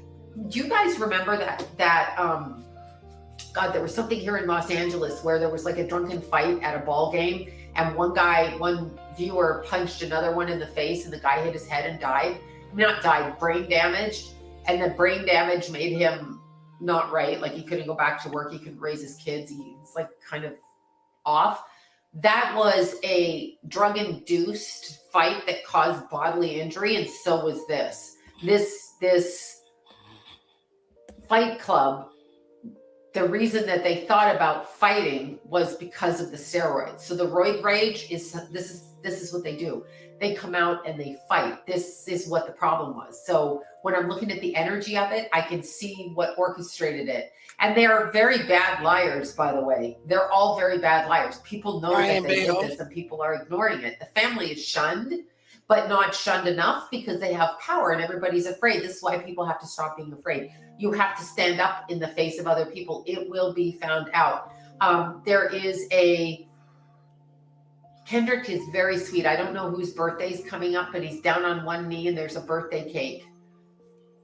Do you guys remember that God, there was something here in Los Angeles where there was like a drunken fight at a ball game, and one viewer punched another one in the face, and the guy hit his head and died. Not died, brain damaged. And the brain damage made him not right. Like he couldn't go back to work. He couldn't raise his kids. He's like kind of off. That was a drug-induced fight that caused bodily injury. And so was this. This fight club, the reason that they thought about fighting was because of the steroids. So the roid rage is, this is what they do. They come out and they fight. This is what the problem was. So when I'm looking at the energy of it, I can see what orchestrated it. And they are very bad liars, by the way. They're all very bad liars. People know that they did this, and people are ignoring it. The family is shunned, but not shunned enough because they have power and everybody's afraid. This is why people have to stop being afraid. You have to stand up in the face of other people. It will be found out. There is Kendrick is very sweet. I don't know whose birthday's coming up, but he's down on one knee and there's a birthday cake.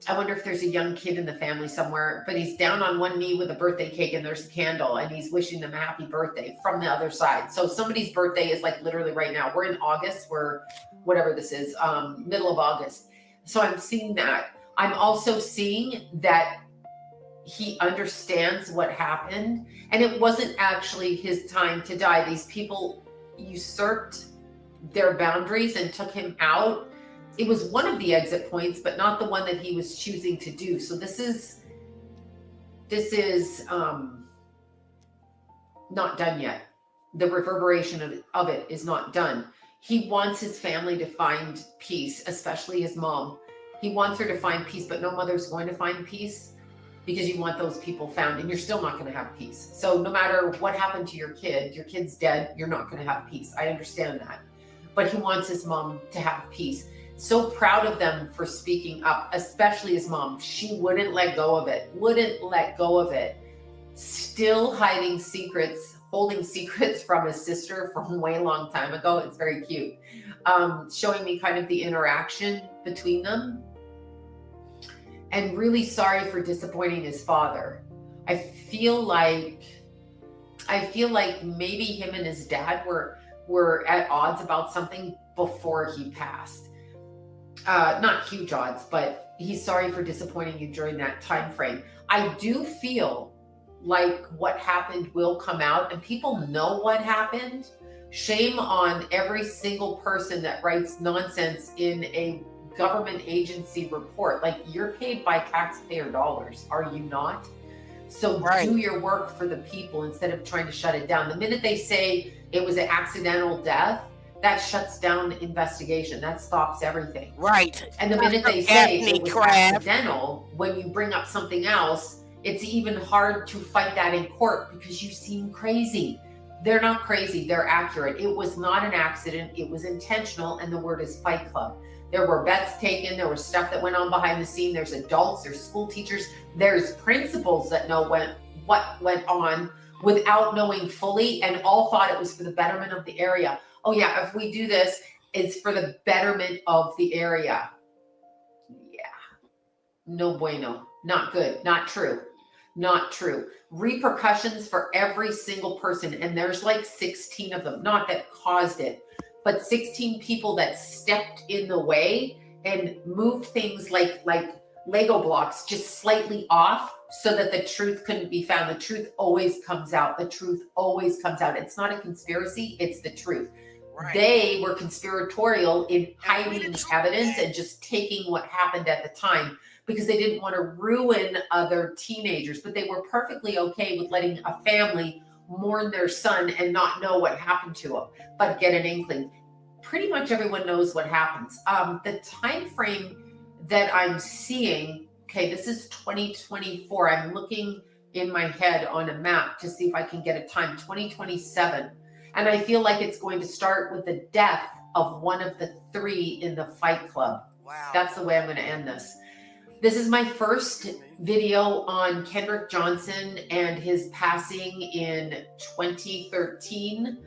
I wonder if there's a young kid in the family somewhere, but he's down on one knee with a birthday cake and there's a candle and he's wishing them a happy birthday from the other side. So somebody's birthday is like literally right now. We're in August, we're whatever this is, middle of August. So I'm seeing that. I'm also seeing that he understands what happened, and it wasn't actually his time to die. These people usurped their boundaries and took him out. It was one of the exit points, but not the one that he was choosing to do. So this is not done yet. The reverberation of it is not done. He wants his family to find peace, especially his mom. He wants her to find peace, but no mother's going to find peace because you want those people found, and you're still not going to have peace. So no matter what happened to your kid's dead, you're not going to have peace. I understand that. But he wants his mom to have peace. So proud of them for speaking up, especially his mom. She wouldn't let go of it. Still hiding secrets, holding secrets from his sister from a way long time ago. It's very cute. Showing me kind of the interaction between them. And really sorry for disappointing his father. I feel like maybe him and his dad were at odds about something before he passed. Not huge odds, but he's sorry for disappointing you during that time frame. I do feel like what happened will come out, and people know what happened. Shame on every single person that writes nonsense in a government agency report. Like, you're paid by taxpayer dollars, are you not? So do your work for the people instead of trying to shut it down. The minute they say it was an accidental death, that shuts down investigation. That stops everything. Right. And the minute they say it was accidental, when you bring up something else, it's even hard to fight that in court because you seem crazy. They're not crazy. They're accurate. It was not an accident. It was intentional. And the word is Fight Club. There were bets taken. There was stuff that went on behind the scene. There's adults, there's school teachers, there's principals that know what went on without knowing fully, and all thought it was for the betterment of the area. Oh yeah, if we do this, it's for the betterment of the area. Yeah, no bueno, not good, not true. Not true. Repercussions for every single person. And there's like 16 of them, not that caused it, but 16 people that stepped in the way and moved things like Lego blocks just slightly off so that the truth couldn't be found. The truth always comes out. The truth always comes out. It's not a conspiracy, it's the truth. Right. They were conspiratorial in hiding evidence and just taking what happened at the time because they didn't want to ruin other teenagers, but they were perfectly okay with letting a family mourn their son and not know what happened to him, but get an inkling. Pretty much everyone knows what happens. The time frame that I'm seeing, okay, this is 2024. I'm looking in my head on a map to see if I can get a time, 2027. And I feel like it's going to start with the death of one of the three in the Fight Club. Wow. That's the way I'm going to end this. This is my first video on Kendrick Johnson and his passing in 2013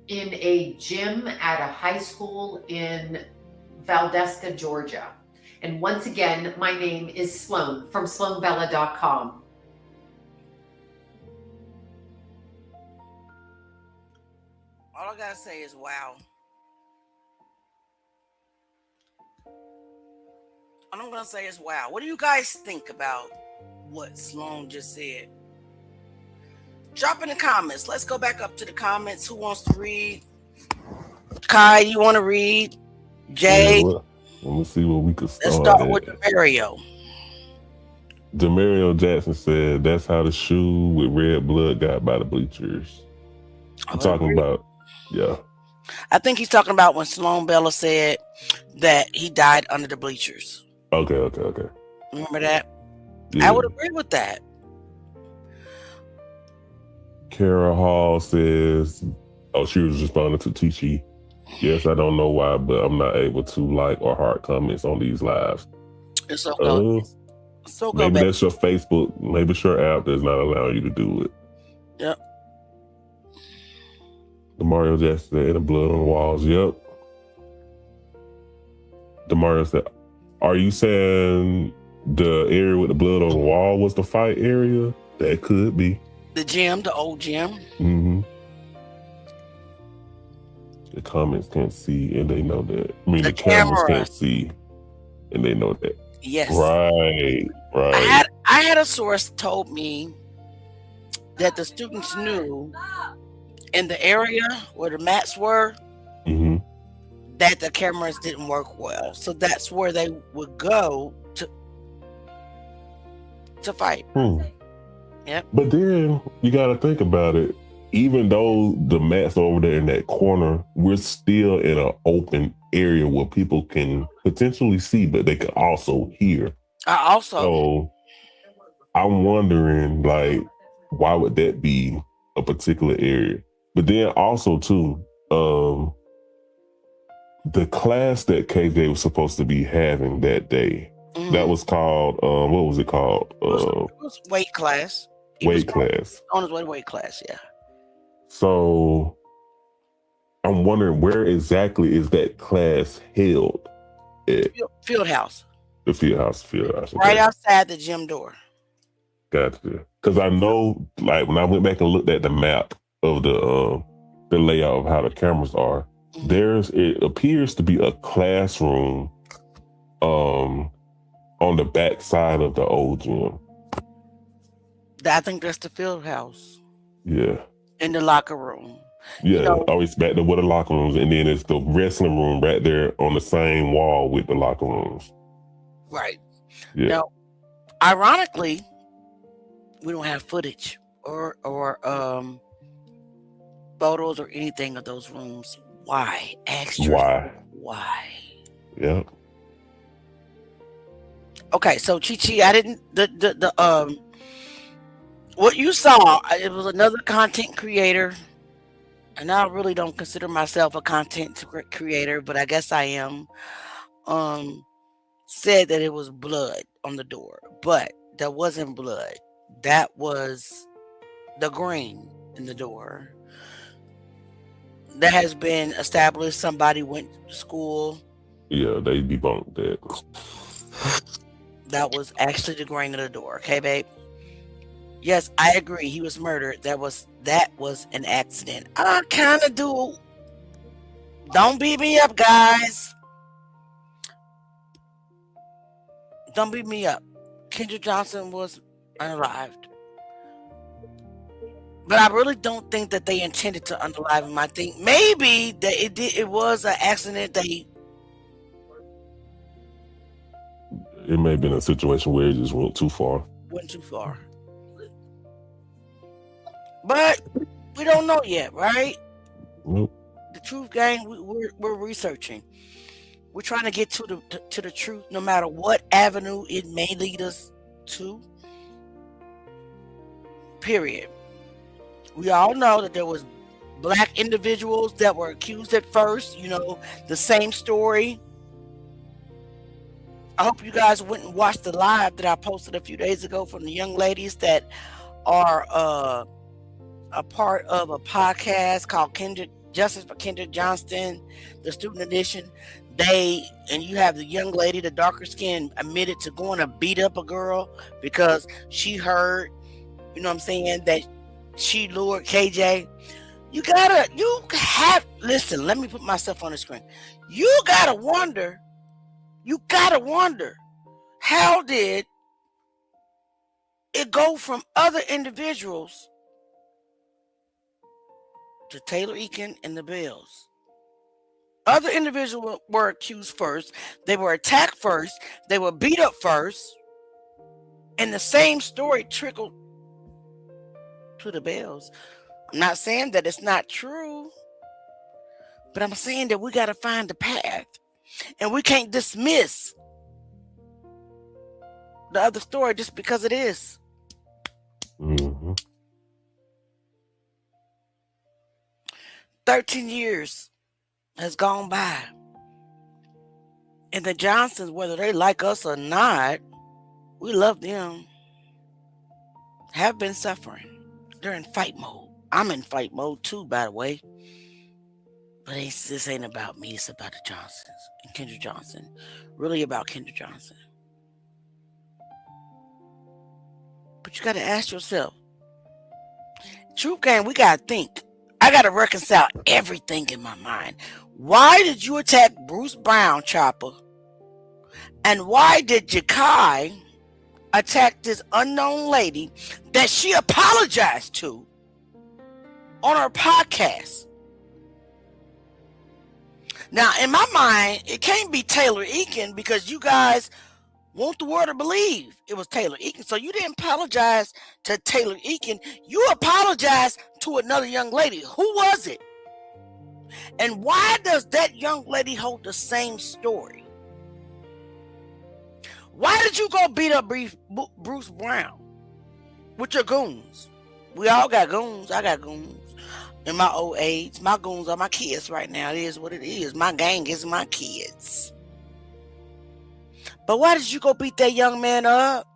in a gym at a high school in Valdosta, Georgia. And once again, my name is Sloan from SloanBella.com. All I gotta say is wow. All I'm gonna say is wow. What do you guys think about what Sloan just said? Drop in the comments. Let's go back up to the comments. Who wants to read? Kai, you want to read? Jay? Yeah, well, let me see what we could start. Let's start with Demario. Demario Jackson said, that's how the shoe with red blood got by the bleachers. I'm talking about, yeah. I think he's talking about when Sloan Bella said that he died under the bleachers. Okay. Remember that? Yeah. I would agree with that. Kara Hall says, oh, she was responding to Tichi. Yes, I don't know why, but I'm not able to like or heart comments on these lives. It's okay. Maybe that's your Facebook. Maybe it's your app that's not allowing you to do it. Yep. Demario Jackson said, the blood on the walls. Yep. Demario said, are you saying the area with the blood on the wall was the fight area? That could be. The gym, the old gym. Mm-hmm. The comments can't see and they know that. I mean, the cameras can't see and they know that. Yes. Right. I had a source told me that the students knew in the area where the mats were that the cameras didn't work well. So that's where they would go to fight. Yep. But then you got to think about it. Even though the mats over there in that corner, we're still in an open area where people can potentially see, but they can also hear. So I'm wondering, like, why would that be a particular area? But then also too, the class that KJ was supposed to be having that day, that was called, what was it called? It was weight class. Weight class. On his way to weight class, yeah. So I'm wondering where exactly is that class held at? Field house. The field house. Okay. Right outside the gym door. Gotcha. Because I know, like, when I went back and looked at the map of the layout of how the cameras are, it appears to be a classroom on the back side of the old gym. I think that's the field house. Yeah. In the locker room. Yeah, always back to where the locker rooms, and then it's the wrestling room right there on the same wall with the locker rooms. Right. Yeah. Now, ironically, we don't have footage or photos or anything of those rooms. Why? Why? Yeah. Okay, so Chi, I didn't what you saw, it was another content creator, and I really don't consider myself a content creator, but I guess I am. Said that it was blood on the door, but that wasn't blood. That was the green in the door. That has been established. Somebody went to school. Yeah, they debunked that. That was actually the grain of the door. Okay, babe? Yes, I agree. He was murdered. That was an accident. I kind of do. Don't beat me up, guys. Don't beat me up. Kendrick Johnson was unalived. But I really don't think that they intended to unalive him. I think maybe that it was an accident. It may have been a situation where it just went too far. Went too far. But we don't know yet, right? Nope. The truth, gang, we're researching. We're trying to get to the truth, no matter what avenue it may lead us to. Period. We all know that there was black individuals that were accused at first. You know, the same story. I hope you guys went and watched the live that I posted a few days ago from the young ladies that are a part of a podcast called Justice for Kendrick Johnson, the student edition. And you have the young lady, the darker skin, admitted to going to beat up a girl because she heard, you know what I'm saying, that she lured KJ. Listen, let me put myself on the screen. You gotta wonder, how did it go from other individuals to Taylor Eakin and the Bells? Other individuals were accused first. They were attacked first. They were beat up first. And the same story trickled to the Bells. I'm not saying that it's not true, but I'm saying that we got to find the path. And we can't dismiss the other story just because it is. Mm-hmm. 13 years has gone by. And the Johnsons, whether they like us or not, we love them, have been suffering. They're in fight mode. I'm in fight mode too, by the way. But this ain't about me. It's about the Johnsons and Kendrick Johnson. Really about Kendrick Johnson. But you got to ask yourself, truth game, we got to think. I got to reconcile everything in my mind. Why did you attack Bruce Brown, Chopper? And why did Jakai attack this unknown lady that she apologized to on her podcast? Now, in my mind, it can't be Taylor Eakin because you guys want the world to believe it was Taylor Eakin. So you didn't apologize to Taylor Eakin. You apologized to another young lady. Who was it? And why does that young lady hold the same story? Why did you go beat up Bruce Brown with your goons? We all got goons. I got goons. In my old age, my goons are my kids right now. It is what it is. My gang is my kids. But why did you go beat that young man up?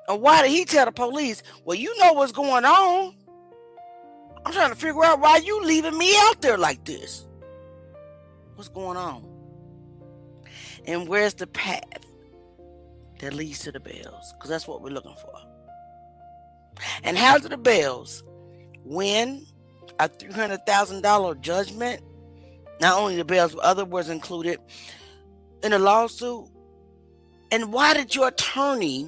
And why did he tell the police, well, you know what's going on? I'm trying to figure out why you leaving me out there like this. What's going on? And where's the path that leads to the Bells? Because that's what we're looking for. And how do the Bells win a $300,000 judgment? Not only the Bells, but others was included in a lawsuit. And why did your attorney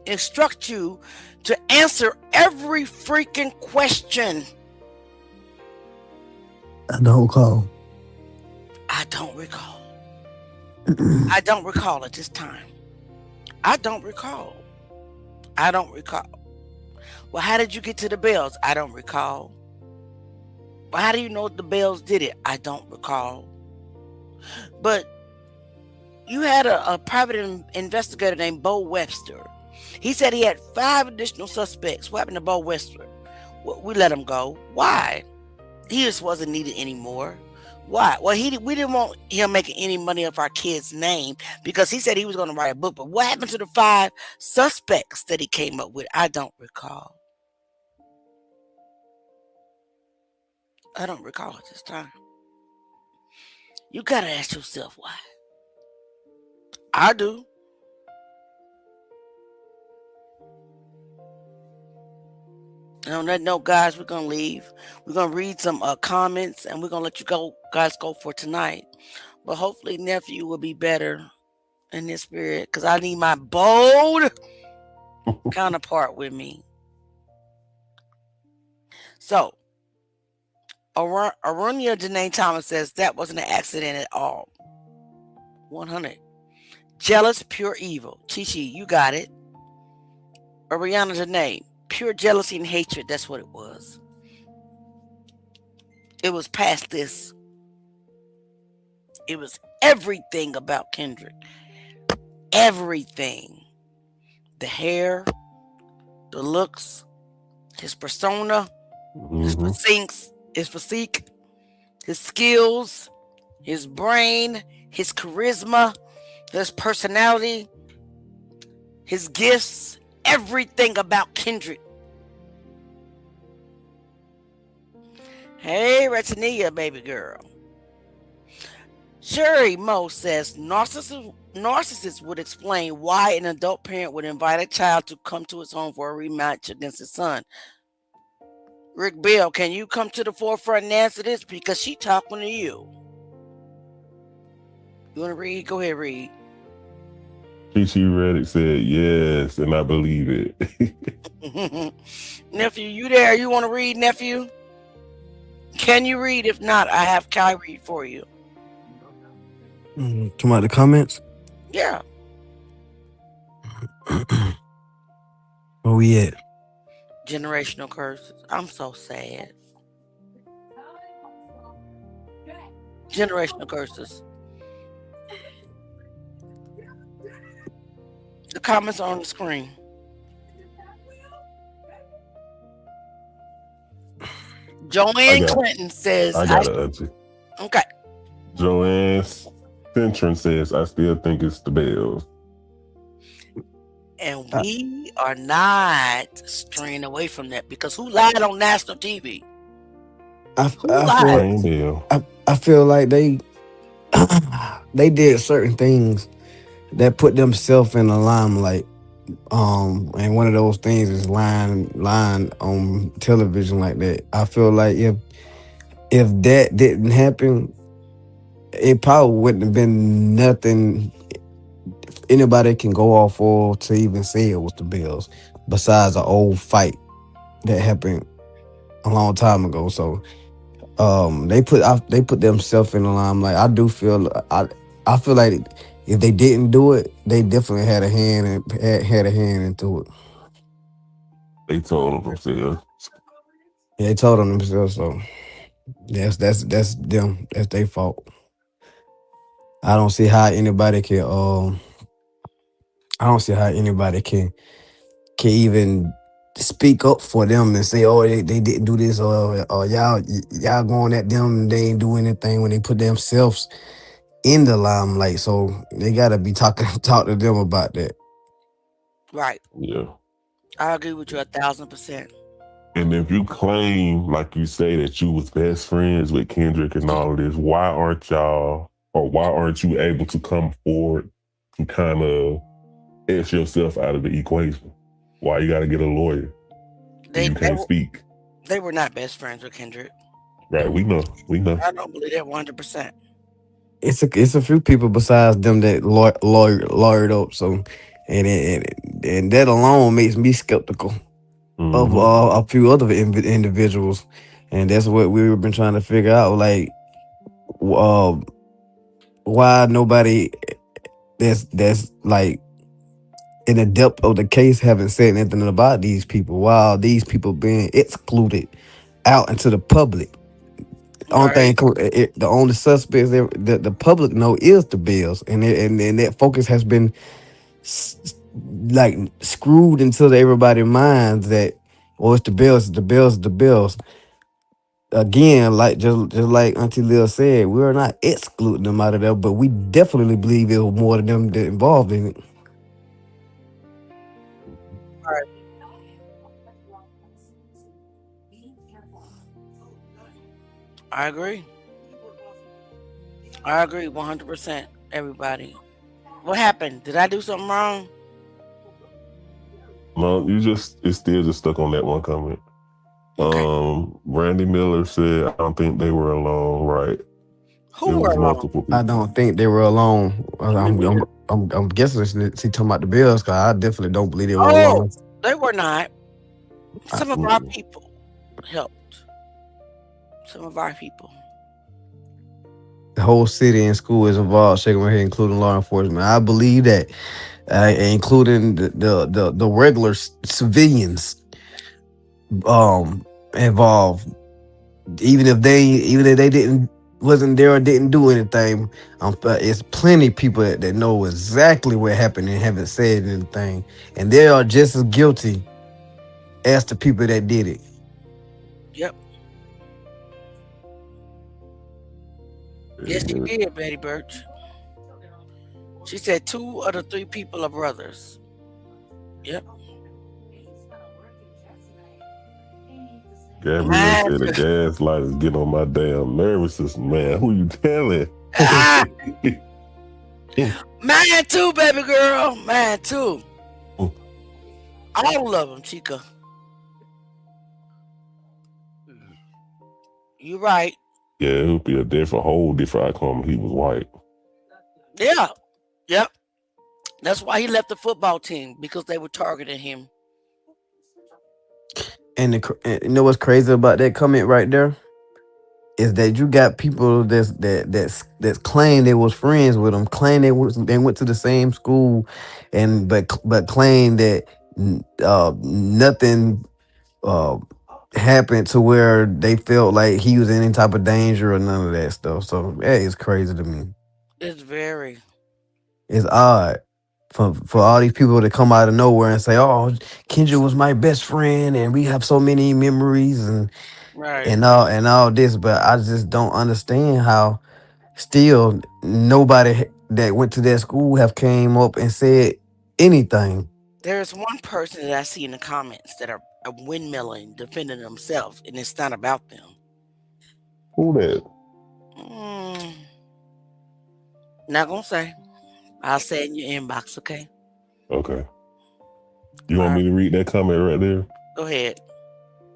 instruct you to answer every freaking question? I don't recall. I don't recall. I don't recall at this time. I don't recall. Well, how did you get to the Bells? I don't recall. Well, how do you know the Bells did it? I don't recall. But you had a private investigator named Bo Webster. He said he had 5 additional suspects. What happened to Bo Webster? Well, we let him go. Why? He just wasn't needed anymore. Why? Well, we didn't want him making any money off our kid's name because he said he was going to write a book. But what happened to the 5 suspects that he came up with? I don't recall. I don't recall at this time. You got to ask yourself why. I do. And on that note, guys, we're gonna leave. We're gonna read some comments, and we're gonna let you guys go for tonight. But hopefully, nephew will be better in this spirit, because I need my bold counterpart with me. So, Arunia Janae Thomas says that wasn't an accident at all. 100. Jealous, pure evil. Chi, you got it. Ariana Janae, pure jealousy and hatred. That's what it was. It was past this. It was everything about Kendrick. Everything. The hair, the looks, his persona, his physique, his skills, his brain, his charisma, his personality, his gifts, everything about Kendrick. Hey, Retania, baby girl. Sherry Mo says narcissists would explain why an adult parent would invite a child to come to his home for a rematch against his son. Rick Bell, can you come to the forefront and answer this? Because she talking to you. You want to read? Go ahead, read. Chi Reddick said yes, and I believe it. Nephew, you there? You want to read, nephew? Can you read? If not, I have Kai read for you. Come out the comments? Yeah. Where we at? Generational curses. I'm so sad. Generational curses. The comments are on the screen. Joanne Clinton says, I got it, Auntie. Okay. Joanne Cintron says, I still think it's the Bells. And we are not straying away from that, because who lied on national TV? I feel like they did certain things that put themselves in the limelight. And one of those things is lying on television like that. I feel like if that didn't happen, it probably wouldn't have been nothing anybody can go off for to even say it was the Bills, besides an old fight that happened a long time ago. So they put themselves in the limelight. I do feel I feel like if they didn't do it, they definitely had a hand into it. They told them themselves. Yeah, they told them themselves. So that's them. That's their fault. I don't see how anybody can. I don't see how anybody can even speak up for them and say, "Oh, they didn't do this," or y'all going at them and they ain't do anything when they put themselves in the limelight. So they gotta be talk to them about that. Right. Yeah. I agree with you 1,000%. And if you claim, like you say, that you was best friends with Kendrick and all of this, why aren't you able to come forward and kind of etch yourself out of the equation? Why you got to get a lawyer? You can't speak. They were not best friends with Kendrick. Right, we know. I don't believe that 100%. It's a few people besides them that lawyered up. So, and that alone makes me skeptical of a few other individuals, and that's what we've been trying to figure out. Like, why nobody that's like in the depth of the case haven't said anything about these people. Why are these people being excluded out into the public? The only suspects that the public know is the Bills, and that focus has been like screwed into everybody's minds that, oh, it's the Bills, the Bills, the Bills. Again, like just like Auntie Lil said, we're not excluding them out of there, but we definitely believe it was more than them that involved in it. Right. I agree. I agree 100%. Everybody. What happened? Did I do something wrong? No, it's still just stuck on that one comment. Randy Miller said, I don't think they were alone, right? Who were alone? Multiple people. I don't think they were alone. I'm guessing she talking about the Bills, because I definitely don't believe they were alone. They were not. Some of our people helped. Some of our people. The whole city and school is involved, shaking my head, including law enforcement. I believe that, including the regular civilians involved. Even if they wasn't there or didn't do anything, it's plenty of people that know exactly what happened and haven't said anything, and they are just as guilty as the people that did it. Yep. Yes, she did, Betty Birch. She said 2 of the 3 people are brothers. Yep. Gabrielle said the gaslight is getting on my damn nervous system, man. Who you telling? Mine too, baby girl. Mine too. All of them, Chica. You right. Yeah, it would be a whole different outcome if he was white. Yeah. Yep. That's why he left the football team, because they were targeting him. And you know what's crazy about that comment right there is that you got people that's claim they was friends with him, claim they went to the same school, and but claim that nothing happened to where they felt like he was in any type of danger or none of that stuff. So that is crazy to me. It's odd for all these people to come out of nowhere and say, "Oh, Kendrick was my best friend, and we have so many memories and all this." But I just don't understand how still nobody that went to that school have came up and said anything. There's one person that I see in the comments that are windmilling, defending themselves, and it's not about them. Who that? Not gonna say. I'll say it in your inbox, okay? Okay. You want me to read that comment right there? Go ahead.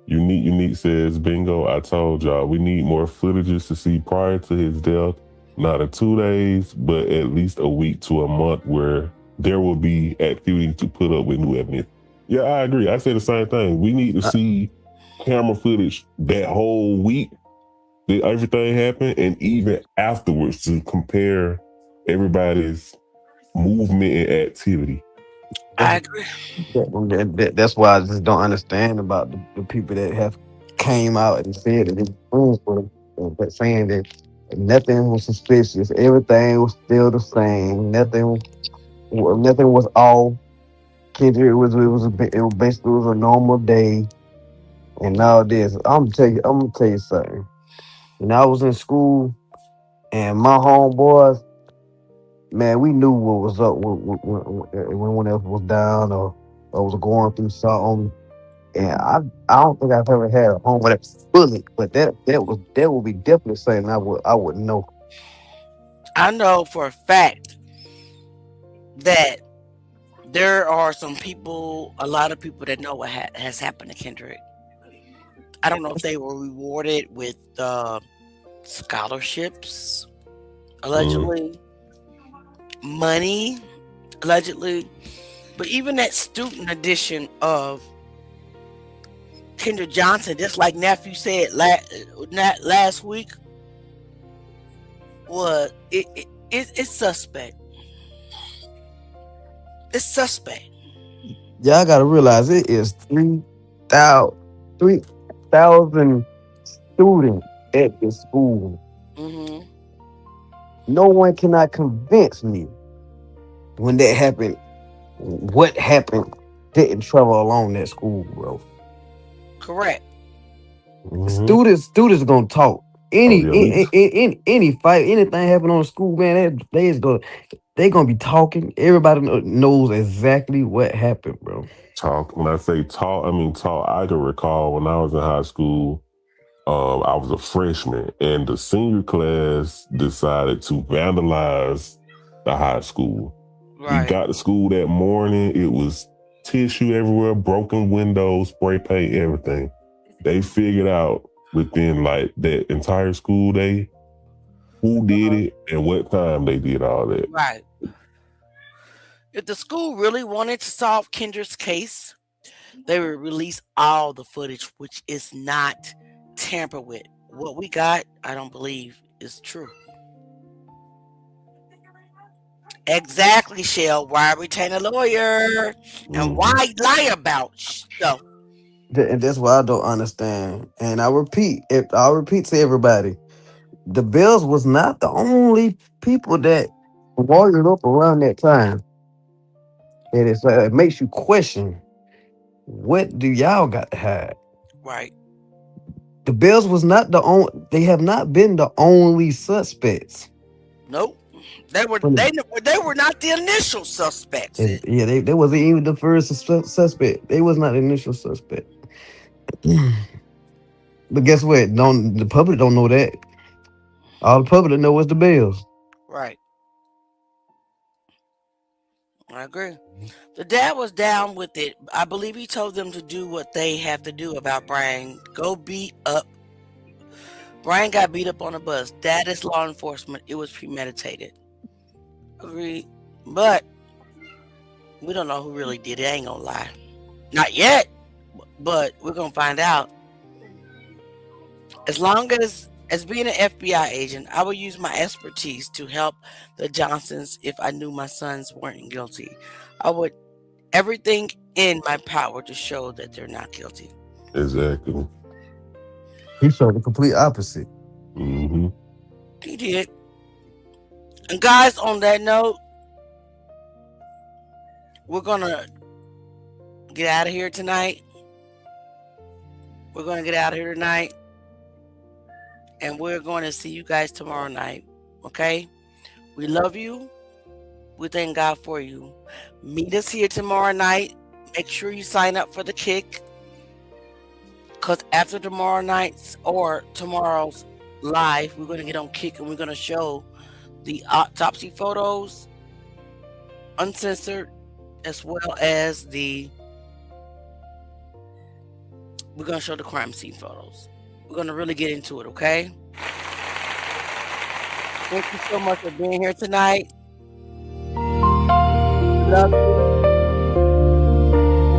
Unique says, bingo, I told y'all, we need more footages to see prior to his death. Not in 2 days, but at least a week to a month where there will be activity to put up with new evidence. Yeah, I agree. I say the same thing. We need to see camera footage that whole week that everything happened, and even afterwards to compare everybody's movement and activity. I agree. That's why I just don't understand about the people that have came out and said that they were friends with him, but saying that nothing was suspicious, everything was still the same, nothing was off. Kendrick, it was basically a normal day, and all this. I'm gonna tell you something. When I was in school, and my homeboys, man, we knew what was up when one else was down or was going through something. And I don't think I've ever had a homeboy that was bullied, but that would be definitely something I would know. I know for a fact that there are a lot of people that know what has happened to Kendrick. I don't know if they were rewarded with scholarships, allegedly, money, allegedly, but even that student edition of Kendrick Johnson, just like Nephew said last week, was it's suspect. It's suspect. Y'all gotta realize it is 3,000 students at the school. Mm-hmm. No one cannot convince me when that happened. What happened didn't travel along that school, bro. Correct. Mm-hmm. Students gonna talk. Any fight, anything happen on the school, man, they gonna be talking. Everybody knows exactly what happened, bro. Talk. When I say talk, I mean talk. I can recall when I was in high school, I was a freshman, and the senior class decided to vandalize the high school. Right. We got to school that morning. It was tissue everywhere, broken windows, spray paint, everything. they figured out within like that entire school day who did it and what time they did all that. Right. If the school really wanted to solve Kendrick's case, they would release all the footage, which is not tampered with. What we got, I don't believe, is true. Exactly, Shell. Why retain a lawyer? And why lie about stuff? And that's what I don't understand. And I'll repeat to everybody, the Bills was not the only people that warrior up around that time. And it makes you question, what do y'all got to hide? Right. The Bills was not the only. They have not been the only suspects. Nope. They were not the initial suspects. Yeah, they wasn't even the first suspect. They was not the initial suspect. But guess what? The public don't know that. All the public know is the Bills. Right. I agree. The dad was down with it. I believe he told them to do what they have to do about Brian. Go beat up. Brian got beat up on a bus. That is law enforcement. It was premeditated. Agreed. But we don't know who really did it. I ain't gonna lie. Not yet. But we're gonna find out. As long as being an FBI agent, I would use my expertise to help the Johnsons if I knew my sons weren't guilty. I would everything in my power to show that they're not guilty. Exactly. He showed the complete opposite. Mm-hmm. He did. And guys, on that note, we're gonna get out of here tonight. We're gonna get out of here tonight. And we're going to see you guys tomorrow night. Okay? We love you. We thank God for you. Meet us here tomorrow night. Make sure you sign up for the kick. Because after tomorrow night's or tomorrow's live, we're going to get on kick and we're going to show the autopsy photos, uncensored, as well as we're going to show the crime scene photos. We're going to really get into it, okay? Thank you so much for being here tonight. Love you.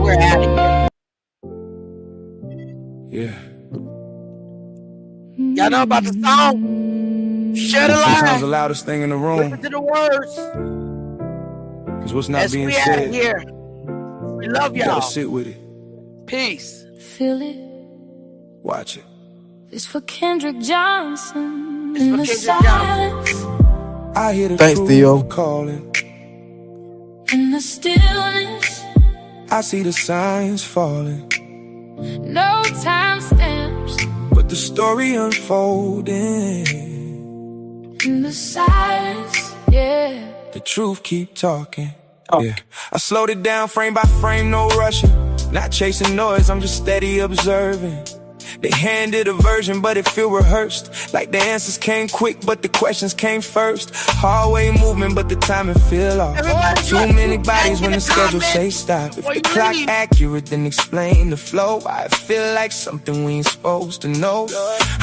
We're out of here. Yeah. Y'all know about the song? Shut the Sometimes the line. loudest thing in the room Listen to the words. is what's not As being we out said. of here. We love You y'all. gotta sit with it. Peace. Feel it. Watch it. It's for Kendrick Johnson. It's In for the Kendrick Johnson. silence, I hear the Thanks, truth Theo. calling. in the stillness, I see the signs falling, no time stamps. but the story unfolding. In the silence, yeah. The truth keep talking. Yeah, I slowed it down frame by frame, no rushing. Not chasing noise, I'm just steady observing. They handed a version, but it feel rehearsed. Like the answers came quick, but the questions came first. Hallway movement, but the timing feel off. Too many bodies when the schedule say stop. If the clock accurate, then explain the flow. I feel like something we ain't supposed to know.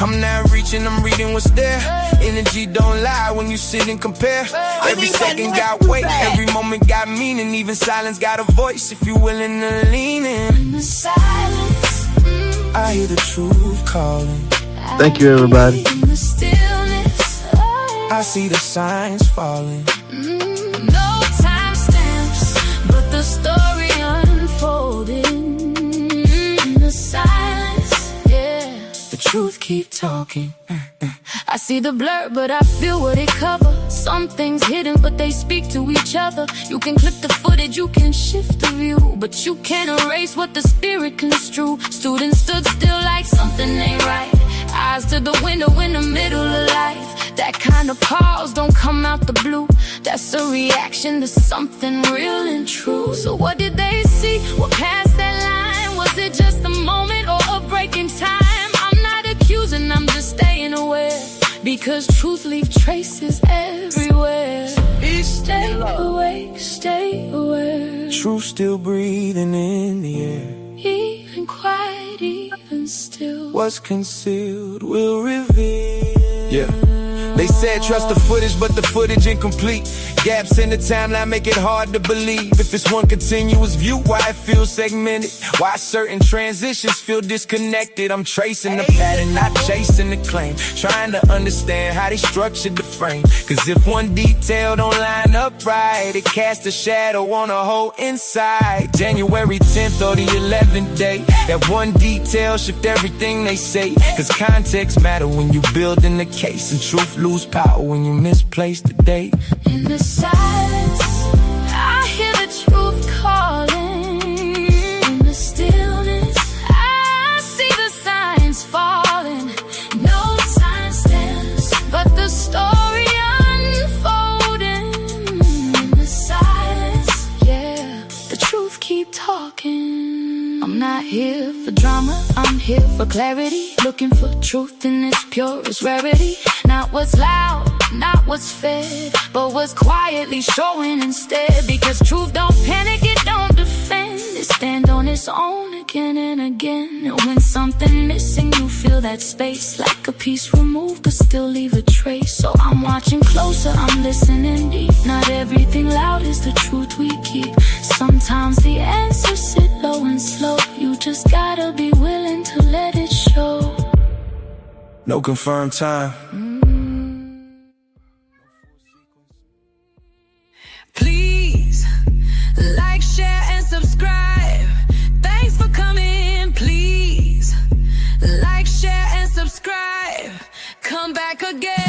I'm not reaching, I'm reading what's there. Energy don't lie when you sit and compare. Every second got weight, every moment got meaning. Even silence got a voice if you willing to lean in. In the silence, I hear the truth calling. Thank you, everybody. in the stillness, I see the signs falling. no time stamps, but the story unfolding. In the silence, yeah. The truth keep talking. I see the blur, but I feel what it covers. Some things hidden, but they speak to each other. You can clip the footage, you can shift the view, but you can't erase what the spirit construe. Students stood still like something ain't right. Eyes to the window in the middle of life. That kind of pause don't come out the blue. That's a reaction to something real and true. So what did they see? What passed that line? Was it just a moment or a break in time? I'm not accusing, I'm just staying aware. Because truth leaves traces everywhere. Stay awake, stay aware. Truth still breathing in the air. Even can't quite even still. What's concealed will reveal. Yeah. They said trust the footage, but the footage incomplete. Gaps in the timeline make it hard to believe. If it's one continuous view, why it feels segmented? Why certain transitions feel disconnected? I'm tracing the pattern, not chasing the claim. Trying to understand how they structured the frame. Cause if one detail don't line up right, it casts a shadow on a whole inside. January 10th or the 11th day, that one detail shift everything they say. Cause context matter when you building the case, and truth lose power when you misplace the date. In the silence, I hear the truth calling. In the stillness, I see the signs falling. No sign stands, but the story unfolding. In the silence, yeah, the truth keep talking. I'm not here for drama, I'm here for clarity. Looking for truth in its purest rarity. Not what's loud, not what's fed, but what's quietly showing instead. Because truth don't panic, it don't defend. It stand on its own again and again. And when something missing, you feel that space, like a piece removed but still leave a trace. So I'm watching closer, I'm listening deep. Not everything loud is the truth we keep. Sometimes the answers sit low and slow. You just gotta be willing to let it show. No confirmed time. Please like, share, and subscribe. Thanks for coming. Please like, share, and subscribe. Come back again.